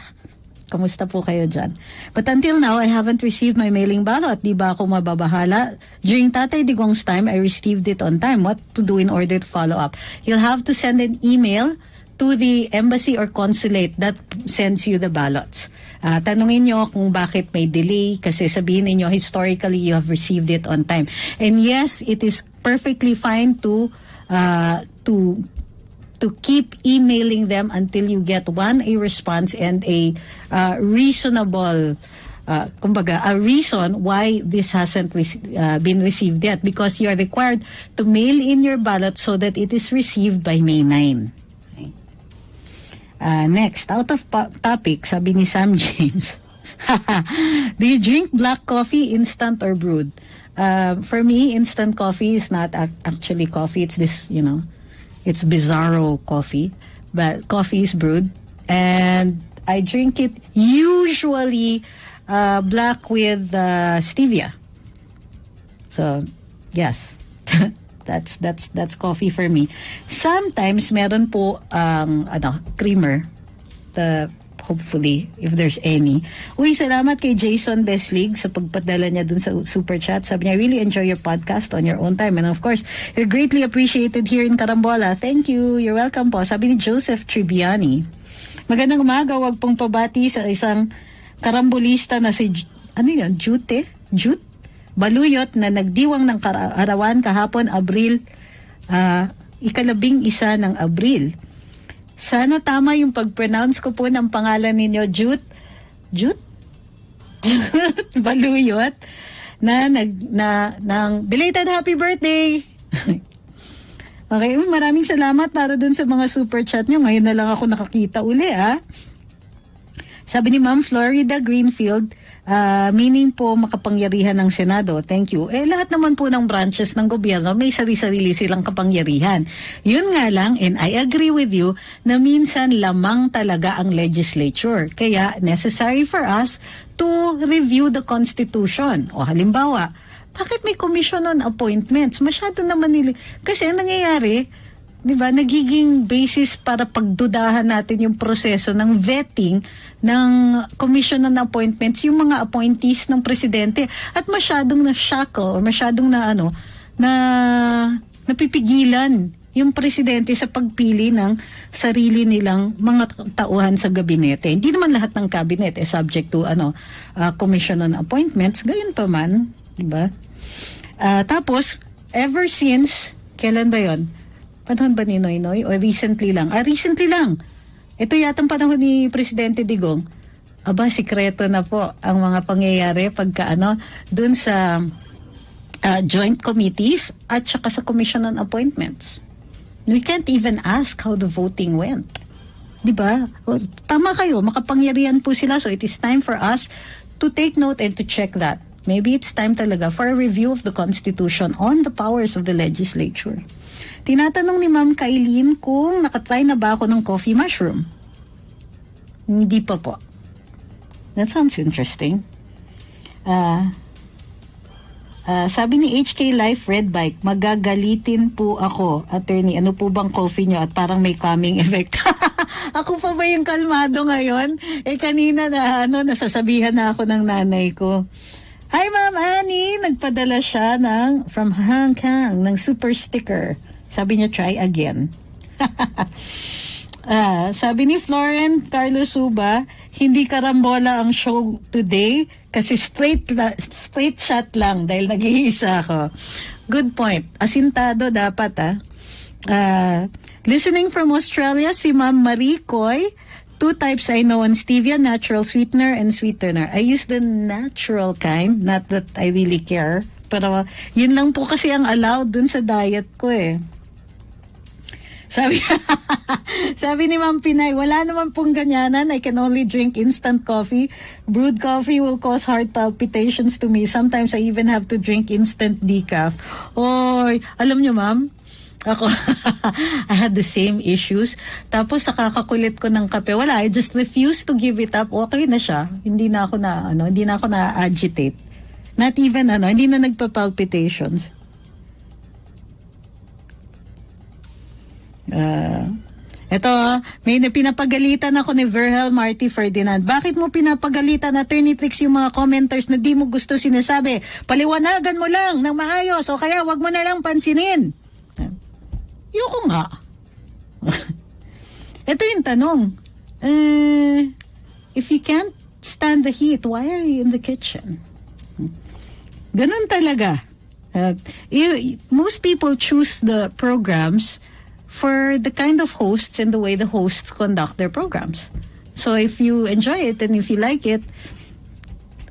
S4: Kamusta po kayo dyan? But until now, I haven't received my mailing ballot. Di ba ako mababahala? During Tatay Digong's time, I received it on time. What to do in order to follow up? You'll have to send an email to the embassy or consulate that sends you the ballots. Tanungin nyo kung bakit may delay kasi sabihin niyo historically you have received it on time. And yes, it is perfectly fine to keep emailing them until you get a response and a reasonable a reason why this hasn't been received yet, because you are required to mail in your ballot so that it is received by May 9. Okay. Next, out of topic, sabi ni Sam James, do you drink black coffee, instant or brewed? For me, instant coffee is not actually coffee. It's this, it's bizarro coffee, but coffee is brewed, and I drink it usually black with stevia. So, yes, that's coffee for me. Sometimes meron po creamer. Hopefully, if there's any. Uy, salamat kay Jason Beslig sa pagpadala niya dun sa super chat. Sabi niya, really enjoy your podcast on your own time. And of course, you're greatly appreciated here in Karambola. Thank you. You're welcome po. Sabi ni Joseph Tribiani, magandang umaga, wag pong pabati sa isang karambolista na si Jute Baluyot na nagdiwang ng arawan kahapon Abril, 11 ng Abril. Sana tama yung pag-pronounce ko po ng pangalan ninyo, Jute Baluyot, ng belated happy birthday. Okay, maraming salamat para dun sa mga super chat nyo. Ngayon na lang ako nakakita uli, Sabi ni Ma'am Florida Greenfield, meaning po makapangyarihan ng Senado. Thank you. Lahat naman po ng branches ng gobyerno may sarili-sarili silang kapangyarihan. Yun nga lang, and I agree with you, na minsan lamang talaga ang legislature. Kaya necessary for us to review the Constitution. O halimbawa, bakit may commission on appointments? Masyado naman kasi ang nangyayari, di ba, nagiging basis para pagdudahan natin yung proseso ng vetting ng commission on appointments, yung mga appointees ng presidente, at masyadong na-shackle o masyadong napipigilan yung presidente sa pagpili ng sarili nilang mga tauhan sa gabinete. Hindi naman lahat ng cabinet subject to commission on appointments, gayon pa man, di ba? Tapos, ever since, kailan ba yon? Panahon ba ni Noynoy? O recently lang? Recently lang. Ito yatang panahon ni Presidente Digong. Sikreto na po ang mga pangyayari pagka dun sa joint committees at saka sa commission on appointments. We can't even ask how the voting went. Diba? Tama kayo, makapangyarihan po sila. So it is time for us to take note and to check that. Maybe it's time talaga for a review of the Constitution on the powers of the legislature. Tinatanong ni Ma'am Kailin kung nakatry na ba ako ng coffee mushroom. Hindi pa po. That sounds interesting. Sabi ni HK Life Red Bike, magagalitin po ako, attorney. Ano po bang coffee nyo? At parang may calming effect. Ako pa ba yung kalmado ngayon? Kanina nasasabihan na ako ng nanay ko. Hi Ma'am Annie, nagpadala siya from Hong Kong ng super sticker. Sabi niya, try again. Sabi ni Floren Carlos Suba, hindi karambola ang show today kasi straight shot lang dahil nag-iisa ako. Good point. Asintado dapat listening from Australia, si Ma'am Marie Coy. 2 types I know on stevia, natural sweetener and sweetener. I use the natural kind, not that I really care. Pero yun lang po kasi ang allowed dun sa diet ko Sabi ni Ma'am Pinay, wala naman pong ganyanan. I can only drink instant coffee. Brewed coffee will cause heart palpitations to me. Sometimes I even have to drink instant decaf. Oy, alam nyo Ma'am, ako, I had the same issues. Tapos nakakakulit ko ng kape. Wala, I just refuse to give it up. Okay na siya. Hindi na ako na agitate. Not even hindi na nagpa-palpitations. Ito, may pinapagalitan ako ni Verhel Marty Ferdinand. Bakit mo pinapagalitan, Attorney Trix, yung mga commenters na di mo gusto sinasabi? Paliwanagan mo lang ng maayos o kaya wag mo na lang pansinin. Yoko nga. Ito yung tanong. If you can't stand the heat, why are you in the kitchen? Ganun talaga. Most people choose the programs for the kind of hosts and the way the hosts conduct their programs. So if you enjoy it and if you like it,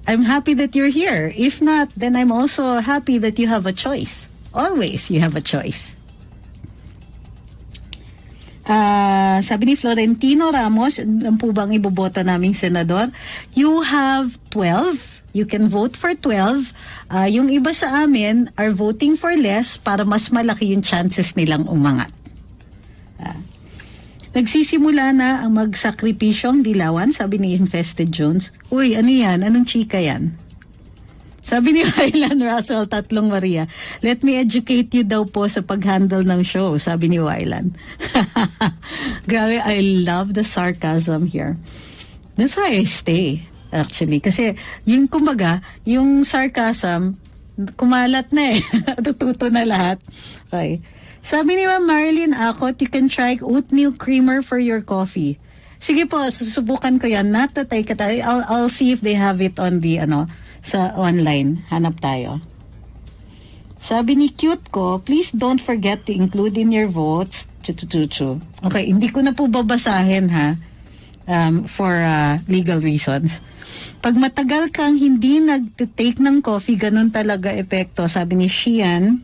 S4: I'm happy that you're here. If not, then I'm also happy that you have a choice. Always you have a choice. Sabi ni Florentino Ramos, ang po bang iboboto naming senador? You have 12. You can vote for 12. Yung iba sa amin are voting for less para mas malaki yung chances nilang umangat. Nagsisimula na ang magsakripisyong dilawan, sabi ni Infested Jones. Uy, ano yan? Anong chika yan? Sabi ni Wylan Russell, Tatlong Maria, let me educate you daw po sa pag-handle ng show, sabi ni Wylan. Grabe, I love the sarcasm here. That's why I stay, actually. Kasi, yung kumbaga, yung sarcasm, kumalat na eh. Natututo na lahat. Okay. Sabi ni Ma'am Marilyn Akot, you can try oatmeal creamer for your coffee. Sige po, susubukan ko yan. Not that I'll see if they have it on the, sa online. Hanap tayo. Sabi ni Cute ko, please don't forget to include in your votes. Okay, hindi ko na po babasahin ha. For legal reasons. Pag matagal kang hindi nag-take ng coffee, ganun talaga epekto. Sabi ni Tian.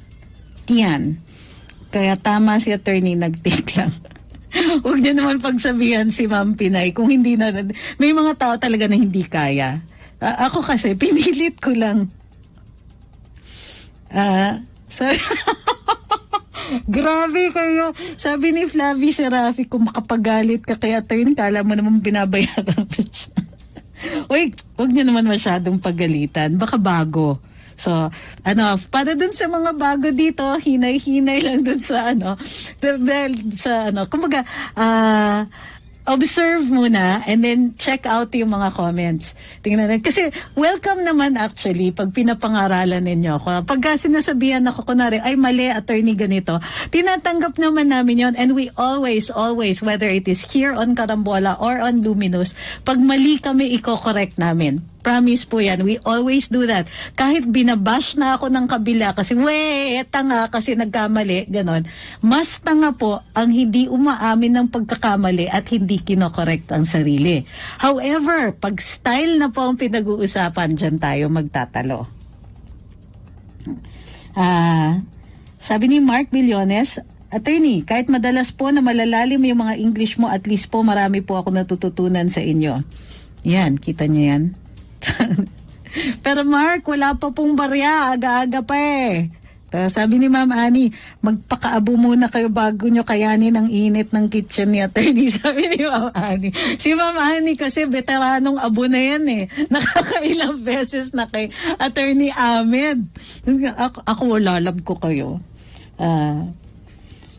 S4: Kaya tama si attorney, nag-take lang. Huwag niya naman pagsabihan si Ma'am Pinay kung hindi na. May mga tao talaga na hindi kaya. Ako kasi, pinilit ko lang. Grabe kayo. Sabi ni Flavie Serafi, kung makapagalit ka kay attorney, kala mo naman binabayaran pa siya. Uy, huwag niya naman masyadong pagalitan. Baka bago. So, para dun sa mga bago dito, hinay-hinay lang dun sa kumbaga, observe muna and then check out yung mga comments. Tingnan natin. Kasi welcome naman actually pag pinapangaralan ninyo ako. Pagka sinasabihan ako kunwari, ay mali, attorney ganito, tinatanggap naman namin yon, and we always, whether it is here on Karambola or on Luminous, pag mali kami, i-correct namin. Promise po yan. We always do that. Kahit binabash na ako ng kabila kasi, tanga kasi nagkamali, ganon. Mas tanga po ang hindi umaamin ng pagkakamali at hindi kinokorekt ang sarili. However, pag style na po ang pinag-uusapan, dyan tayo magtatalo. Sabi ni Mark Billones, attorney, kahit madalas po na malalalim yung mga English mo, at least po marami po ako natututunan sa inyo. Yan, kita niyo yan. Pero Mark, wala pa pong barya, aga-aga pa eh. Sabi ni Ma'am Annie, magpakaabo muna kayo bago nyo kayanin ang init ng kitchen ni attorney. Sabi ni Ma'am Annie. Si Ma'am Annie kasi veteranong abo na yan eh. Nakakailang beses na kay attorney Ahmed. Ako lalab ko kayo.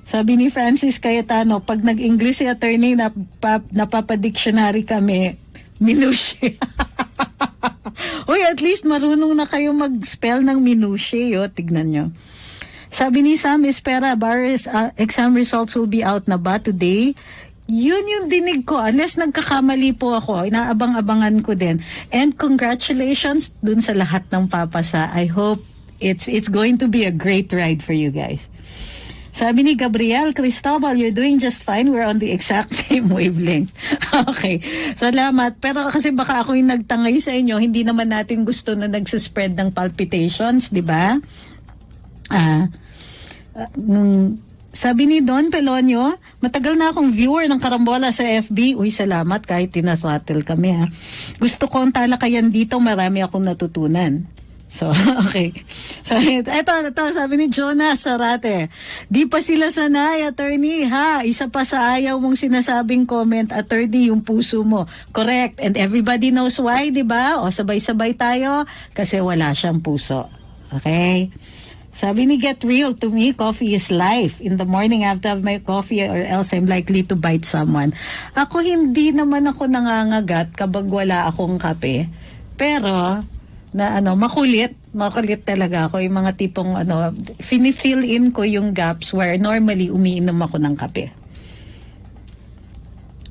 S4: Sabi ni Francis Cayetano, pag nag-English si attorney, napapadictionary kami, minusya. Uy, at least marunong na kayo mag-spell ng minusya, tignan nyo. Sabi ni Sam Espera, exam results will be out na ba today? Yun yung dinig ko. Unless nagkakamali po ako, inaabang-abangan ko din. And congratulations dun sa lahat ng papasa. I hope it's going to be a great ride for you guys. Sabi ni Gabriel Cristobal, you're doing just fine. We're on the exact same wavelength. Okay. Salamat. Pero kasi baka ako yung nagtangay sa inyo, hindi naman natin gusto na nagsaspread ng palpitations, di ba? Sabi ni Don Pelonio, matagal na akong viewer ng Karambola sa FB. Uy, salamat kahit tinathrottle kami ha. Gusto ko ang talakayan dito, marami akong natutunan. So, okay. So, ito, sabi ni Jonas Sarate, di pa sila sanay, attorney, ha? Isa pa sa ayaw mong sinasabing comment, attorney, yung puso mo. Correct. And everybody knows why, di ba? O, sabay-sabay tayo kasi wala siyang puso. Okay? Sabi ni Get Real, to me, coffee is life. In the morning, I have to have my coffee or else I'm likely to bite someone. Ako, hindi naman ako nangangagat kapag wala akong kape. Pero, makulit talaga ako, yung mga tipong fini-fill in ko yung gaps where normally umiinom ako ng kape.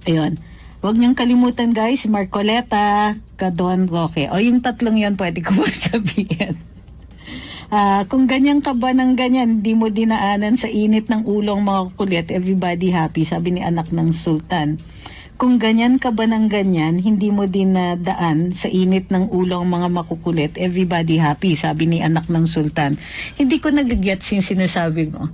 S4: Ayun. Huwag niyong kalimutan guys, si Marcoleta, Don Roque. O yung tatlong yon pwede ko ba sabihin? Kung ganyan ka ba ng ganyan, di mo dinaanan sa init ng ulong mga kulit, everybody happy, sabi ni anak ng sultan. Kung ganyan ka ba ng ganyan, hindi mo dinadaan sa init ng ulong mga makukulit, everybody happy, sabi ni anak ng sultan. Hindi ko nag-gets yung sinasabi mo.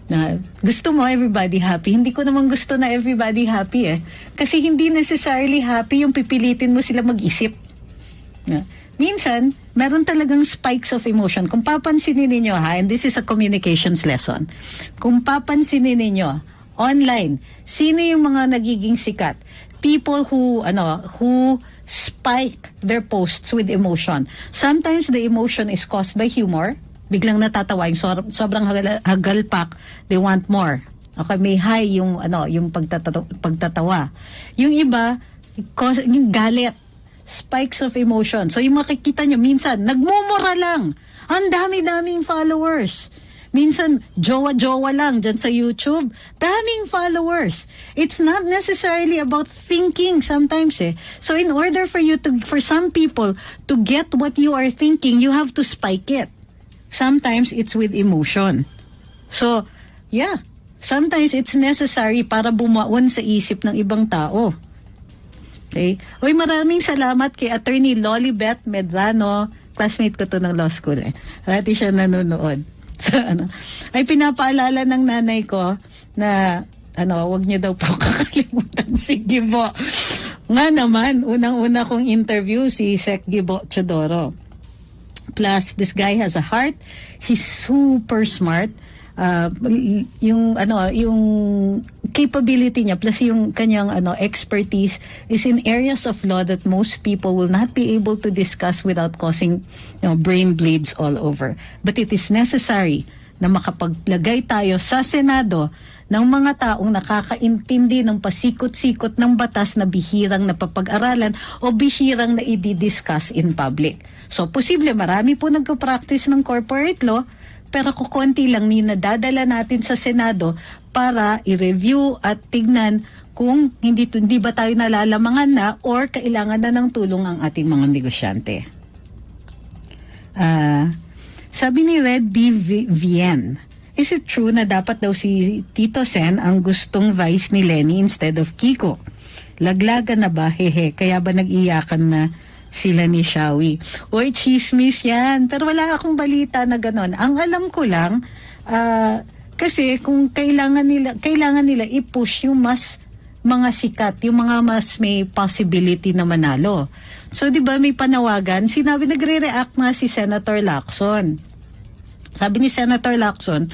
S4: Na gusto mo everybody happy, hindi ko naman gusto na everybody happy kasi hindi necessarily happy yung pipilitin mo sila mag-isip. Minsan meron talagang spikes of emotion. Kung papansinin ninyo and this is a communications lesson, kung papansinin ninyo online, sino yung mga nagiging sikat? People who spike their posts with emotion. Sometimes the emotion is caused by humor. Biglang natatawa, yung sobrang hagalpak, they want more. Okay, may high yung pagtatawa. Yung iba, yung galit, spikes of emotion. So yung makikita nyo, minsan, nagmumura lang. Ang dami-daming followers. Minsan, jowa-jowa lang dyan sa YouTube. Daming followers. It's not necessarily about thinking sometimes So in order for some people to get what you are thinking, you have to spike it. Sometimes it's with emotion. So, yeah. Sometimes it's necessary para bumaon sa isip ng ibang tao. Okay? Uy, maraming salamat kay Attorney Lolibet Medrano. Classmate ko to ng law school Parati siya nanonood. So, ay pinapaalala ng nanay ko na wag niyo daw po kakalimutan si Gibo. Nga naman, unang-una kong interview si Sec Gibo Chodoro. Plus, this guy has a heart. He's super smart. Yung capability niya plus yung kanyang expertise is in areas of law that most people will not be able to discuss without causing brain bleeds all over. But it is necessary na makapaglagay tayo sa Senado ng mga taong nakakaintindi ng pasikot-sikot ng batas na bihirang napapag-aralan o bihirang na i-discuss in public. So, posible marami po nagko-practice ng corporate law, pero kukunti lang ni nadadala natin sa Senado para i-review at tignan kung hindi ba tayo nalalamangan na or kailangan na ng tulong ang ating mga negosyante. Sabi ni Red B. Vien, is it true na dapat daw si Tito Sen ang gustong vice ni Lenny instead of Kiko? Laglagan na ba? Hehe, kaya ba nag-iyakan na sila ni Shawi? Oy, chismis yan. Pero wala akong balita na ganon. Ang alam ko lang, kasi kung kailangan nila i-push yung mas mga sikat, yung mga mas may possibility na manalo. So, di ba may panawagan? Nagre-react na si Senator Lacson. Sabi ni Senator Lacson,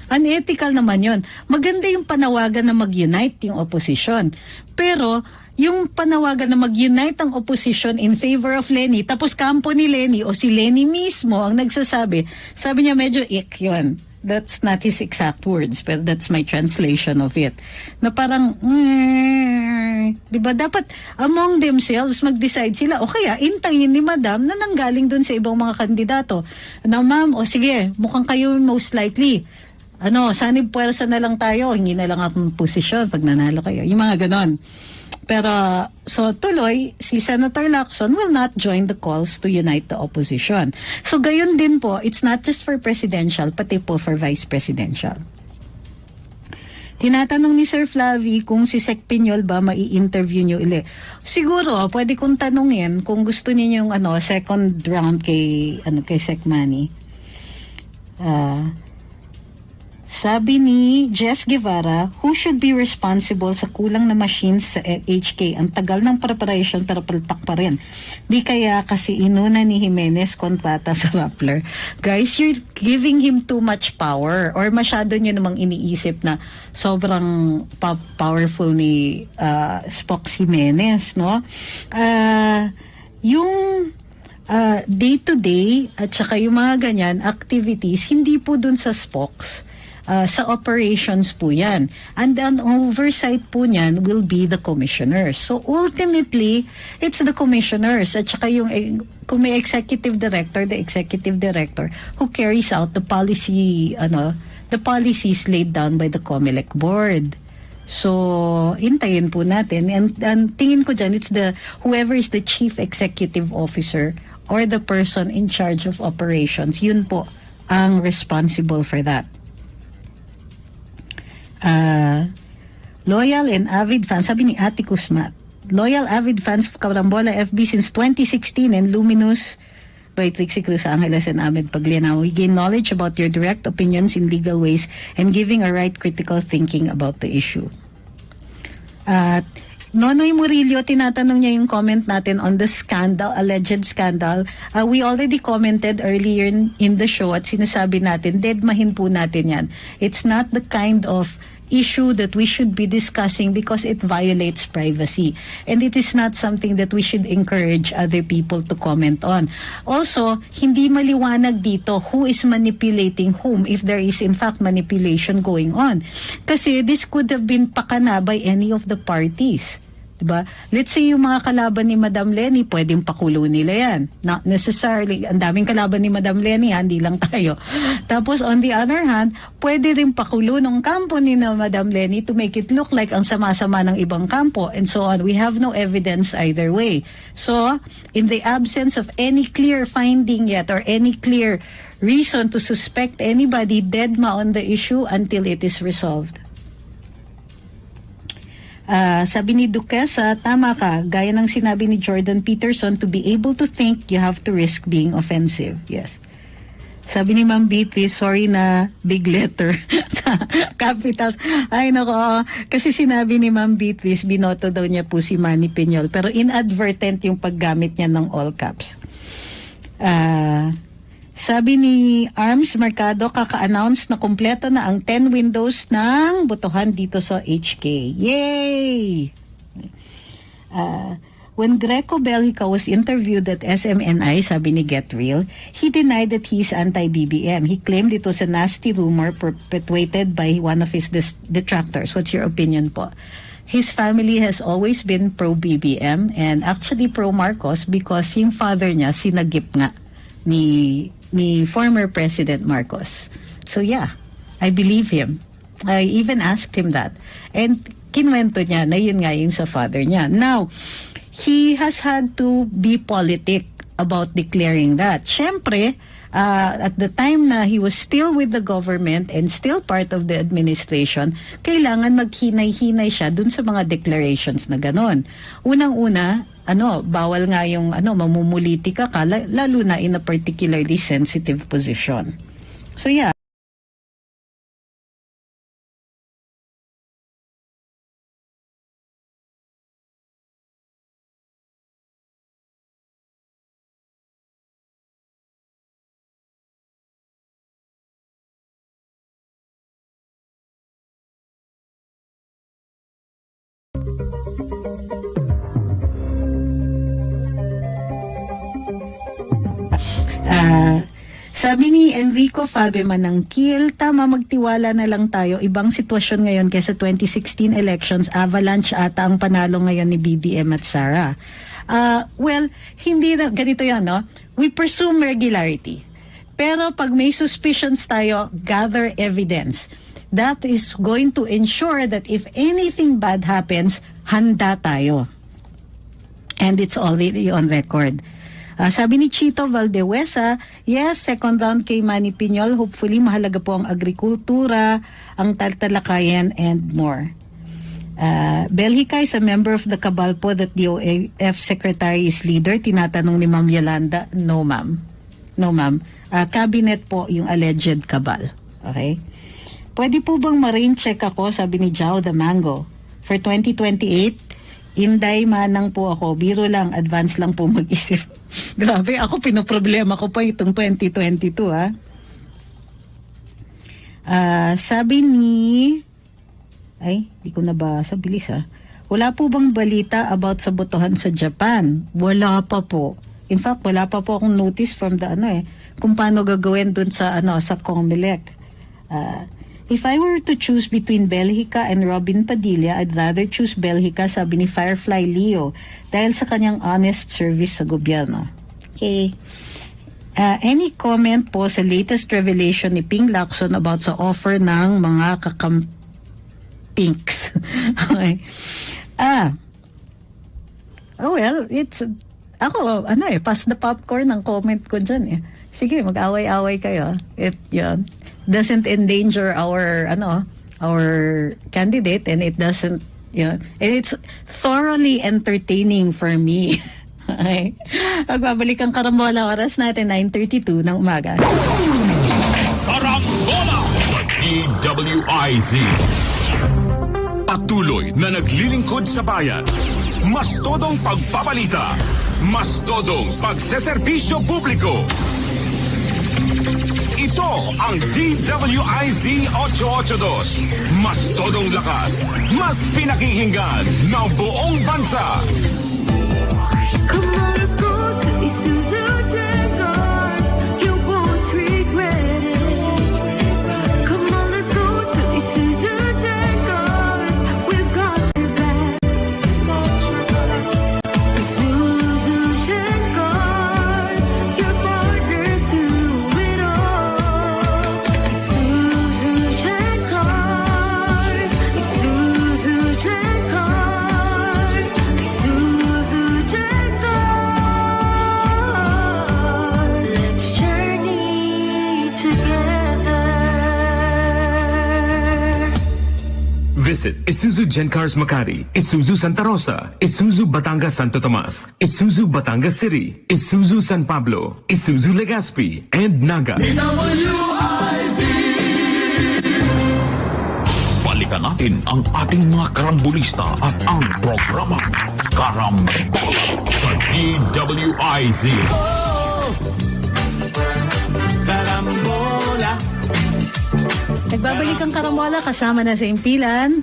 S4: unethical naman yon. Maganda yung panawagan na mag-unite yung opposition. Pero, yung panawagan na mag-unite ang opposition in favor of Lenny, tapos kampo ni Lenny o si Lenny mismo ang nagsasabi, sabi niya medyo ick yun. That's not his exact words, but that's my translation of it. Na parang, di ba, dapat among themselves mag-decide sila, o kaya intayin ni Madam na nanggaling dun sa ibang mga kandidato. Na ma'am, o sige, mukhang kayo most likely. Sanib puwersa na lang tayo, hingi na lang akong posisyon pag nanalo kayo. Yung mga ganon. Pero, so tuloy, si Senator Lacson will not join the calls to unite the opposition. So gayon din po, it's not just for presidential, pati po for vice presidential. Tinatanong ni Sir Flavi kung si Sec Piñol ba mai-interview nyo uli. Siguro, pwede kong tanungin kung gusto niyo yung second round kay Sec Manny. Sabi ni Jess Guevara, who should be responsible sa kulang na machines sa HK? Ang tagal ng preparation pero palpak pa rin. Di kaya kasi inuna ni Jimenez kontrata sa Rappler. Guys, you're giving him too much power or masyado nyo namang iniisip na sobrang powerful ni Spock Jimenez, no? Yung day-to-day at saka yung mga ganyan activities, hindi po dun sa Spocks. Sa operations po yan. And an oversight po niyan will be the commissioners. So ultimately, it's the commissioners at saka yung kung may executive director, the executive director who carries out the policy, the policies laid down by the COMELEC board. So, hintayin po natin. And tingin ko dyan, it's whoever is the chief executive officer or the person in charge of operations, yun po ang responsible for that. Loyal and avid fans, sabi ni Ate Kusmat, loyal avid fans of Karambola FB since 2016 and Luminous by Trixie Cruz Angeles and Ahmed Paglianao. We gain knowledge about your direct opinions in legal ways and giving a right critical thinking about the issue. At Nonoy Murillo, tinatanong niya yung comment natin on the scandal, alleged scandal. We already commented earlier in the show at sinasabi natin, deadmahin po natin yan. It's not the kind of issue that we should be discussing because it violates privacy. And it is not something that we should encourage other people to comment on. Also, hindi maliwanag dito who is manipulating whom if there is in fact manipulation going on. Kasi this could have been pakana by any of the parties. Diba? Let's say yung mga kalaban ni Madam Lenny, pwedeng pakulo nila yan. Not necessarily, ang daming kalaban ni Madam Lenny, hindi lang tayo. Tapos on the other hand, pwede rin pakulo ng kampo ni na Madam Lenny to make it look like ang sama-sama ng ibang kampo and so on. We have no evidence either way. So, in the absence of any clear finding yet or any clear reason to suspect anybody, deadma on the issue until it is resolved. Sabi ni Duquesa, tama ka, gaya ng sinabi ni Jordan Peterson, to be able to think, you have to risk being offensive. Yes. Sabi ni Ma'am Beatrice, sorry na big letter sa capitals. Ay nako, kasi sinabi ni Ma'am Beatrice, binoto daw niya po si Manny Piñol, pero inadvertent yung paggamit niya ng all caps. Sabi ni Arms Mercado, kaka-announce na kumpleto na ang 10 windows ng botohan dito sa HK. Yay! When Greco Bellica was interviewed at SMNI, sabi ni Get Real, he denied that he's anti-BBM. He claimed it was a nasty rumor perpetuated by one of his detractors. What's your opinion po? His family has always been pro-BBM and actually pro-Marcos because yung father niya sinagip nga ni former President Marcos. So yeah, I believe him. I even asked him that. And kinwento niya na yun nga yung sa father niya. Now, he has had to be politic about declaring that. Siyempre, at the time na he was still with the government and still part of the administration, kailangan maghinay-hinay siya dun sa mga declarations na ganon. Unang-una, bawal nga yung mamumulitika ka, lalo na in a particularly sensitive position. So yeah. Sabi ni Enrico Fabeman ng Kiel, tama, magtiwala na lang tayo. Ibang sitwasyon ngayon kaysa 2016 elections, avalanche ata ang panalo ngayon ni BBM at Sara. Well, hindi na, ganito yan, no? We presume regularity. Pero pag may suspicions tayo, gather evidence. That is going to ensure that if anything bad happens, handa tayo. And it's already on record. Sabi ni Chito Valdewesa, yes, second round kay Manny Piñol. Hopefully, mahalaga po ang agrikultura, ang talakayan, and more. Belhica is a member of the cabal po that DOF Secretary is leader. Tinatanong ni Ma'am Yolanda, no ma'am. No ma'am. Cabinet po yung alleged cabal. Okay? Pwede po bang ma-rain check ako, sabi ni Jao the Mango. For 2028, Inday manang po ako. Biro lang, advance lang po mag-isip. Grabe, ako pinoproblema ko pa itong 2022, ha? Sabi ni... Ay, di ko nabasa. Bilis, ha? Wala po bang balita about sa botohan sa Japan? Wala pa po. In fact, wala pa po akong notice from the kung paano gagawin dun sa sa COMELEC. If I were to choose between Belhica and Robin Padilla, I'd rather choose Belhica, sabi ni Firefly Leo, dahil sa kanyang honest service sa gobyerno. Okay. Any comment po sa latest revelation ni Ping Lacson about sa offer ng mga pinks. Okay. Well, it's ako, pass the popcorn ang comment ko dyan eh. Sige, mag-away-away kayo. Yun, doesn't endanger our candidate, and it doesn't, and it's thoroughly entertaining for me. Okay. Magbabalik ang Karambola, oras natin 9:32 ng umaga.
S5: Karambola sa DWIZ. Patuloy na naglilingkod sa bayan. Mas todong pagpabalita. Mas todong pagseserbisyo publiko. Ito ang DWIZ 882. Mas todong lakas. Mas pinakinggan ng buong bansa.
S7: Come on, let's go to Isuzu Jaguars. You won't regret it. Come on, let's go to Isuzu Jaguars. We've got your back. Isuzu Jaguars, your partner through it all. Isuzu Jaguars, Isuzu Jaguars, Isuzu Jaguars. Let's journey together.
S5: Visit Isuzu Gencars Makati, Isuzu Santa Rosa, Isuzu Batangas Santo Tomas, Isuzu Batangas City, Isuzu San Pablo, Isuzu Legazpi, and Naga. Balikan natin ang ating mga karambolista at ang programa Karambola sa DWIZ.
S6: Karambola.
S4: Nagbabalik ang Karambola, kasama na sa impilan,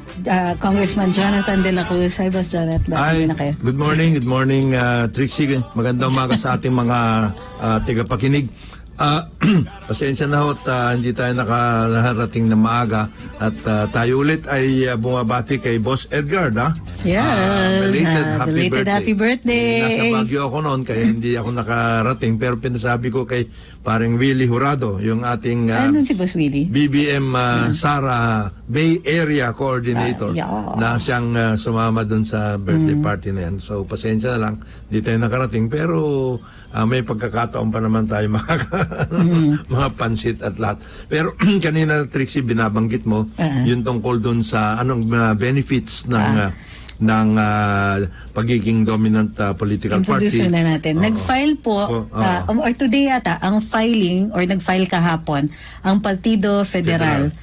S4: Congressman Jonathan De La Cruz. Hi, Boss Jonathan.
S15: Hi,
S4: Na kayo?
S15: good morning, Trixie. Magandang umaga sa ating mga tigapakinig. Pasensya na ho at hindi tayo nakarating na maaga at tayo ulit ay bumabati kay Boss Edgar,
S4: Yes, belated happy birthday.
S15: Nasa Baguio ako noon kaya hindi ako nakarating, pero pinasabi ko kay parang Willie Jurado, yung ating
S4: Ano si Boss Willie?
S15: BBM Sara Bay Area Coordinator, na siyang sumama dun sa birthday party na yan. So pasensya na lang, hindi tayo nakarating, pero may pagkakataon pa naman tayo mga pansit at lahat. Pero kanina, Trixie, binabanggit mo yung tungkol dun sa anong benefits ng pagiging dominant political party.
S4: Introduce na natin. Nag-file po, or today yata, ang filing, or nag-file kahapon, ang Partido Federal,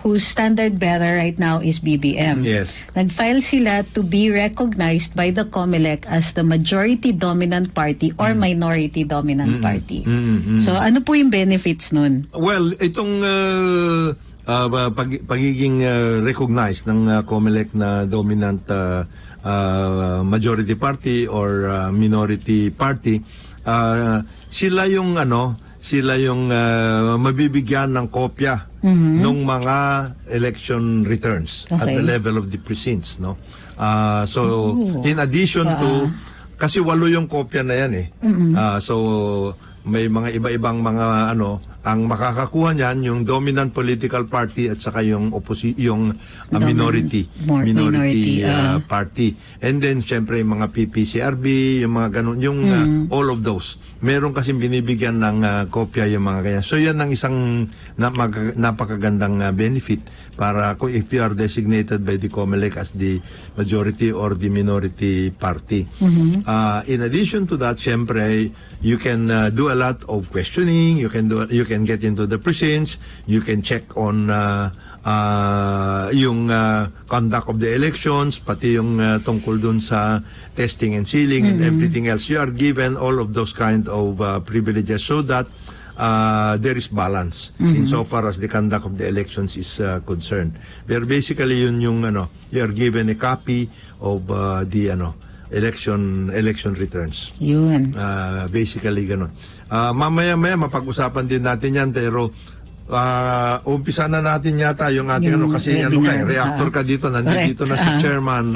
S4: whose standard bearer right now is BBM.
S15: Yes.
S4: Nag-file sila to be recognized by the COMELEC as the majority dominant party or minority dominant party. So ano po yung benefits nun?
S15: Well, itong pagiging recognized ng COMELEC na dominant majority party or minority party, sila yung mabibigyan ng kopya ng mga election returns at the level of the precincts, no? So in addition to, kasi 8 yung kopya na yan so may mga iba-ibang mga ang makakakuha niyan yung dominant political party at saka yung minority party. And then syempre yung mga PPCRB, yung mga ganun, yung all of those. Meron kasi binibigyan ng kopya yung mga ganyan. So yan ang isang napakagandang benefit para if you are designated by the COMELEC as the majority or the minority party. In addition to that, syempre you can do a lot of questioning, you can get into the precincts, you can check on yung conduct of the elections, pati yung tungkol dun sa testing and sealing and everything else. You are given all of those kind of privileges so that there is balance insofar as the conduct of the elections is concerned. But basically yun yung you are given a copy of the election returns.
S4: Yun.
S15: Basically ganun. Mamaya mapag-usapan din natin yan, pero umpisa na natin yata yung ating
S4: Yung
S15: kasi
S4: webinar,
S15: reactor ka dito, nandito na si
S4: correct.
S15: Chairman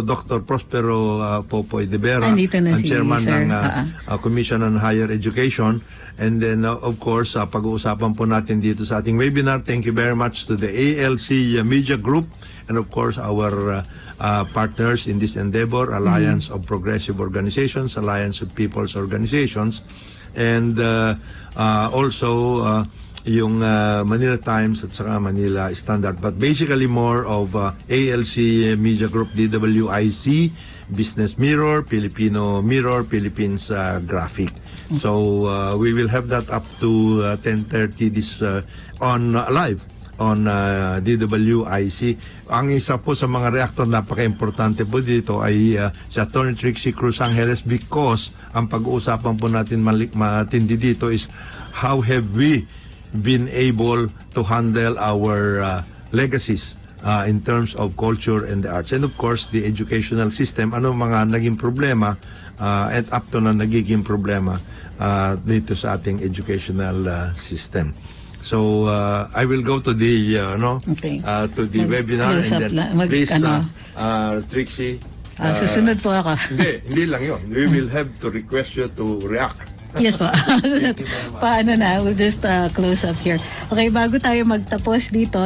S15: Dr. Prospero Popoy de Vera,
S4: Andito na
S15: ang
S4: si
S15: Chairman
S4: Sir,
S15: ng Commission on Higher Education. And then, of course, pag-uusapan po natin dito sa ating webinar. Thank you very much to the ALC Media Group and of course our partners in this endeavor, Alliance of Progressive Organizations, Alliance of People's Organizations, and also yung Manila Times at saka Manila Standard. But basically more of ALC Media Group, DWIZ, Business Mirror, Filipino Mirror, Philippines Graphic. So we will have that up to 10:30 this on live on DWIZ. Ang isa po sa mga reactor napaka-importante po dito ay si Attorney Trixie Cruz Angeles, because ang pag-uusapan po natin matindi dito is how have we been able to handle our legacies in terms of culture and the arts, and of course the educational system, ano mga naging problema at up to na nagiging problema dito sa ating educational system. So I will go to the to the webinar, and then please Trixie,
S4: susunod po ako.
S15: hindi lang yun. We will have to request you to react.
S4: Yes po. Paano na? We'll just close up here. Okay, bago tayo magtapos dito,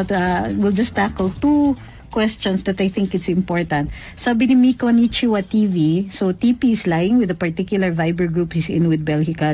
S4: we'll just tackle two questions that I think is important. Sabi ni Miko Nichiwa TV, so TP is lying with a particular Viber group he's in with Belgica,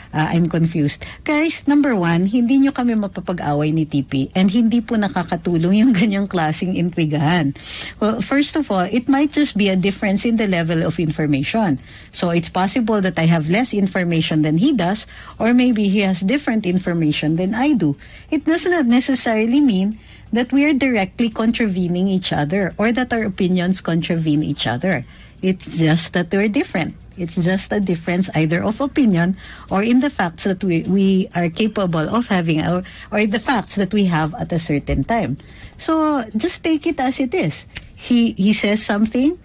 S4: I'm confused. Guys, number one, hindi nyo kami mapapag-away ni TP and hindi po nakakatulong yung ganyang klaseng intrigahan. Well, first of all, it might just be a difference in the level of information. So it's possible that I have less information than he does, or maybe he has different information than I do. It does not necessarily mean that we are directly contravening each other or that our opinions contravene each other. It's just that we're different. It's just a difference either of opinion or in the facts that we are capable of having, or the facts that we have at a certain time. So just take it as it is. He says something.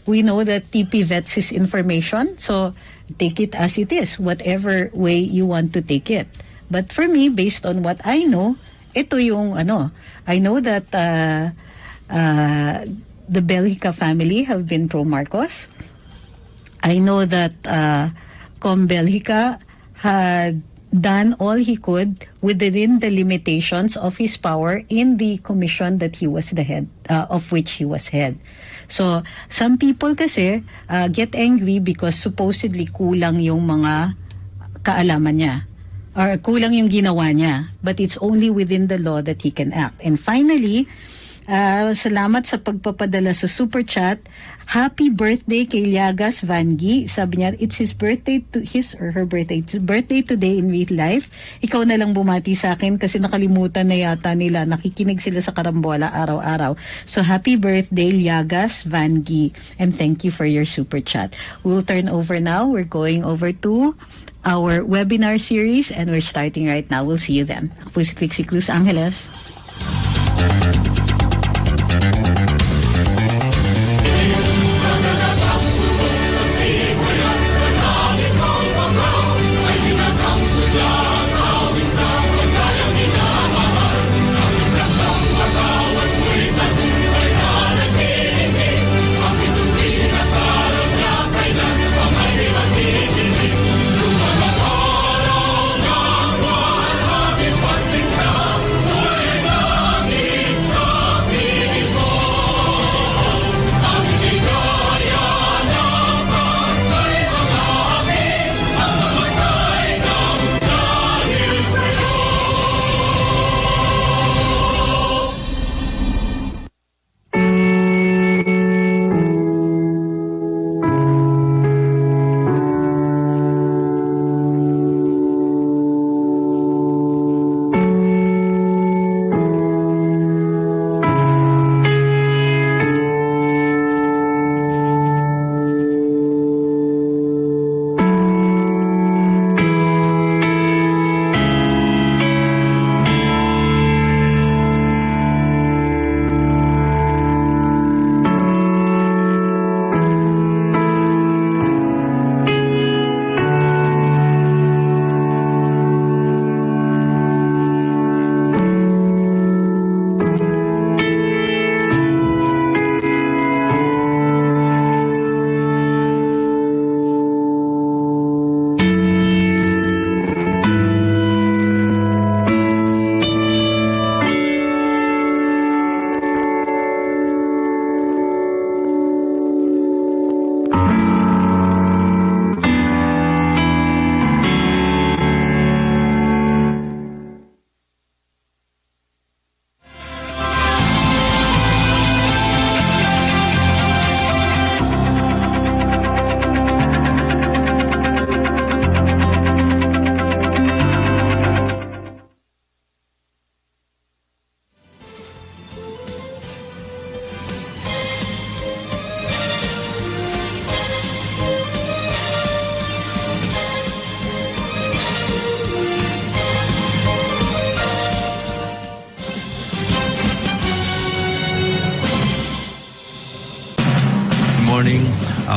S4: We know that TP vets his information. So take it as it is, whatever way you want to take it. But for me, based on what I know, ito yung I know that the Belgica family have been pro-Marcos. I know that Com Belgica had done all he could within the limitations of his power in the commission that he was the head, of which he was head. So, some people kasi get angry because supposedly kulang yung mga kaalaman niya, or kulang yung ginawa niya, but it's only within the law that he can act. And finally, salamat sa pagpapadala sa super chat. Happy birthday kay Liagas Vangi. Sabi niya, it's his birthday, his or her birthday. It's his birthday today in real life. Ikaw na lang bumati sa akin kasi nakalimutan na yata nila. Nakikinig sila sa Karambola araw-araw. So happy birthday, Liagas Vangi. And thank you for your super chat. We'll turn over now. We're going over to our webinar series and we're starting right now. We'll see you then. Ako po si Trixie Cruz Angeles.
S7: So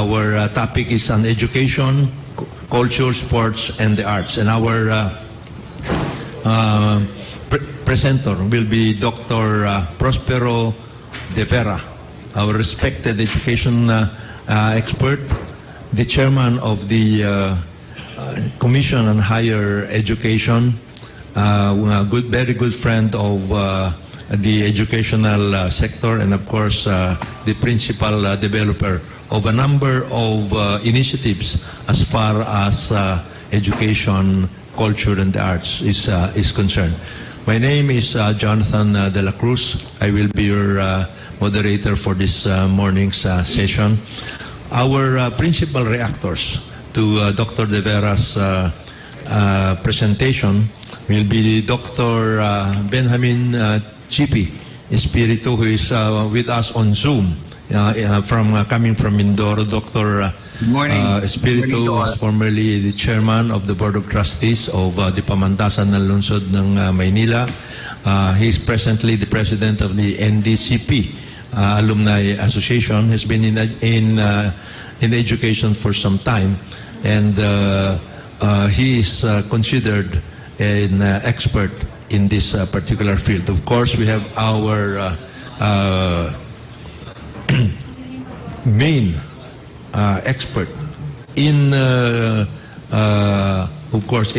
S15: Our topic is on education, culture, sports, and the arts. And our presenter will be Dr. Prospero De Vera, our respected education expert, the chairman of the Commission on Higher Education, very good friend of the educational sector, and of course the principal developer of a number of initiatives as far as education, culture, and the arts is concerned. My name is Jonathan De La Cruz. I will be your moderator for this morning's session. Our principal reactors to Dr. De Vera's presentation will be Dr. Benjamin Chipi Espiritu, who is with us on Zoom coming from Mindoro. Dr. Espiritu was formerly the chairman of the Board of Trustees of the Pamantasan ng Lungsod ng Maynila. He is presently the president of the NDCP Alumni Association. Has been in education for some time, and he is considered an expert in this particular field. Of course, we have our main expert in, of course,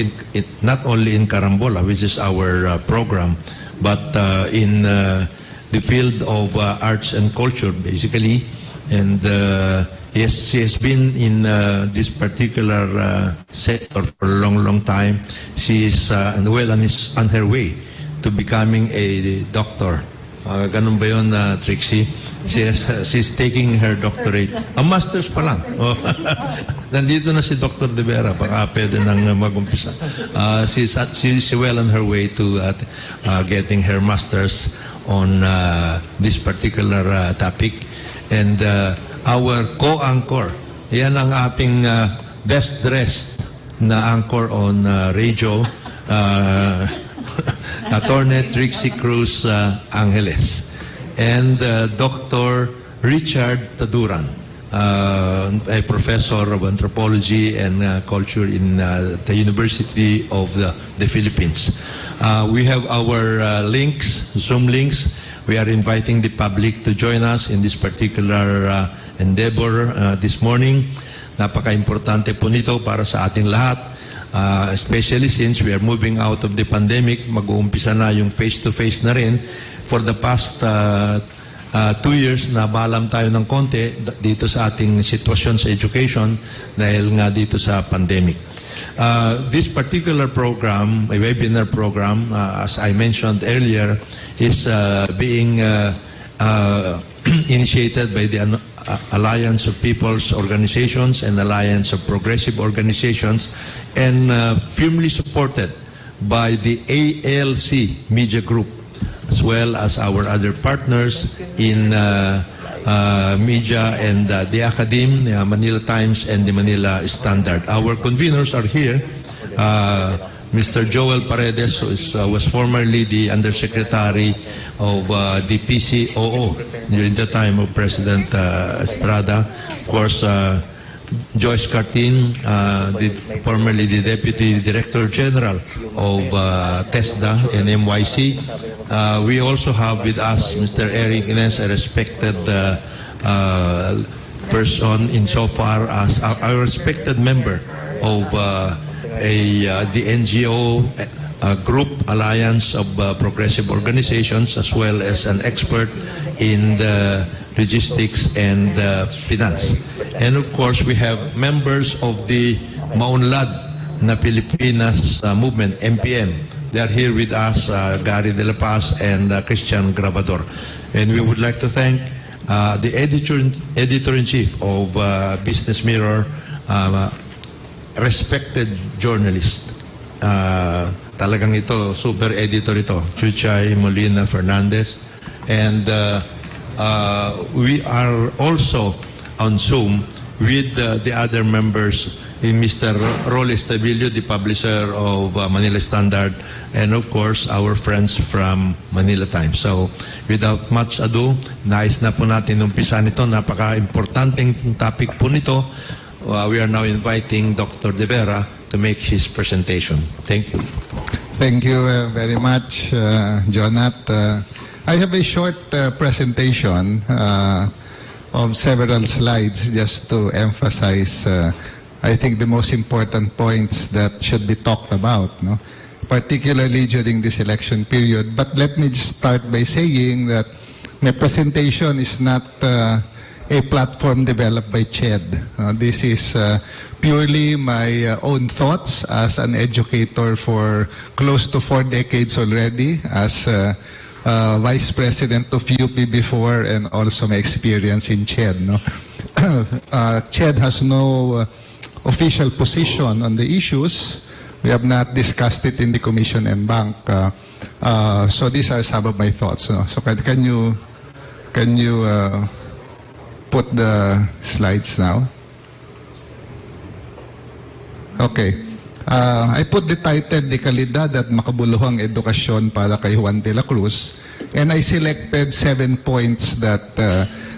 S15: not only in Karambola, which is our program, but in the field of arts and culture, basically. And yes, she has been in this particular sector for a long time. She is well on her way to becoming a doctor. Ganun ba yun, Trixie? She's taking her doctorate. A master's pa lang. Nandito na si Dr. De Vera. Baka pwede nang mag-umpisa. She's well on her way to getting her master's on this particular topic. And our co-anchor, yan ang ating best dressed na anchor on radio, Attorney Trixie Cruz Angeles, and Dr. Richard Taduran, a professor of anthropology and culture in the University of the Philippines. We have our links, Zoom links. We are inviting the public to join us in this particular endeavor this morning. Napaka-importante po nito para sa ating lahat. Especially since we are moving out of the pandemic, mag-uumpisa na yung face-to-face na rin. For the past 2 years, nabalam tayo ng konti dito sa ating sitwasyon sa education dahil nga dito sa pandemic. This particular program, a webinar program, as I mentioned earlier, is being initiated by the Alliance of People's Organizations and Alliance of Progressive Organizations, and firmly supported by the ALC Media Group, as well as our other partners in media and the Academe, the Manila Times, and the Manila Standard. Our conveners are here. Mr. Joel Paredes, who was formerly the Undersecretary of the PCOO during the time of President Estrada. Of course, Joyce Cartin, formerly the Deputy Director General of TESDA and MYC. We also have with us Mr. Eric Ines, a respected person insofar as a respected member of the NGO group alliance of progressive organizations, as well as an expert in the logistics and finance. And of course, we have members of the Maunlad na Pilipinas movement, MPM. They are here with us, Gary De La Paz and Christian Grabador. And we would like to thank the editor-in-chief of Business Mirror, respected journalist. Talagang ito, super editor ito, Chuchay Molina Fernandez. And we are also on Zoom with the other members Mr. Rol Estabilio, the publisher of Manila Standard, and of course, our friends from Manila Times. So, without much ado, nais na po natin umpisa nito. Napaka-importanting topic po nito. We are now inviting Dr. De Vera to make his presentation. Thank you.
S16: Thank you very much, Jonat. I have a short presentation of several slides just to emphasize, I think, the most important points that should be talked about, no? Particularly during this election period. But let me just start by saying that my presentation is not a platform developed by CHED. This is purely my own thoughts as an educator for close to 4 decades already, as Vice President of UP before, and also my experience in CHED. No? CHED has no official position on the issues. We have not discussed it in the Commission and Bank. So these are some of my thoughts. No? So can you put the slides now? Okay. I put the title, "Di Kalidad at Makabuluhang Edukasyon para kay Juan de la Cruz," and I selected 7 points that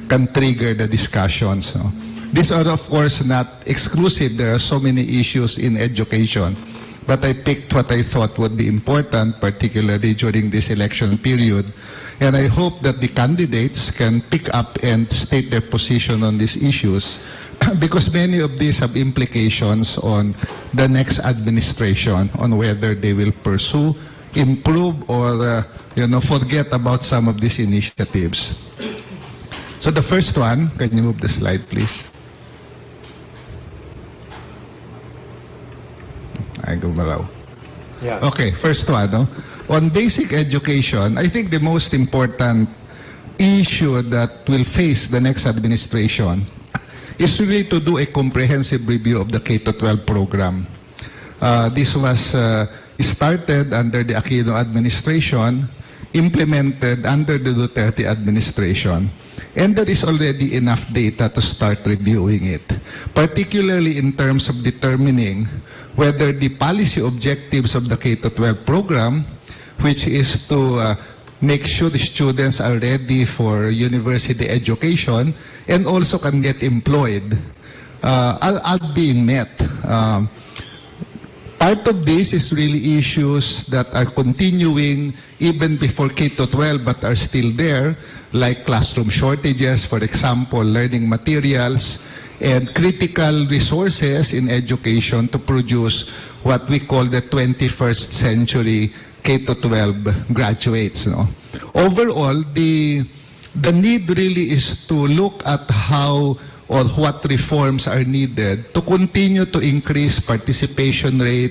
S16: can trigger the discussions. No? These are, of course, not exclusive. There are so many issues in education, but I picked what I thought would be important, particularly during this election period. And I hope that the candidates can pick up and state their position on these issues, because many of these have implications on the next administration, on whether they will pursue, improve, or forget about some of these initiatives. So the first one, can you move the slide, please? I go below. Yeah. Okay, first one. No? On basic education, I think the most important issue that will face the next administration is really to do a comprehensive review of the K-12 program. This was started under the Aquino administration, implemented under the Duterte administration. And there is already enough data to start reviewing it, particularly in terms of determining whether the policy objectives of the K-12 program, which is to make sure the students are ready for university education and also can get employed, are being met. Part of this is really issues that are continuing even before K-12 but are still there, like classroom shortages, for example, learning materials, and critical resources in education to produce what we call the 21st century K-12 graduates. No? Overall, the need really is to look at how or what reforms are needed to continue to increase participation rate,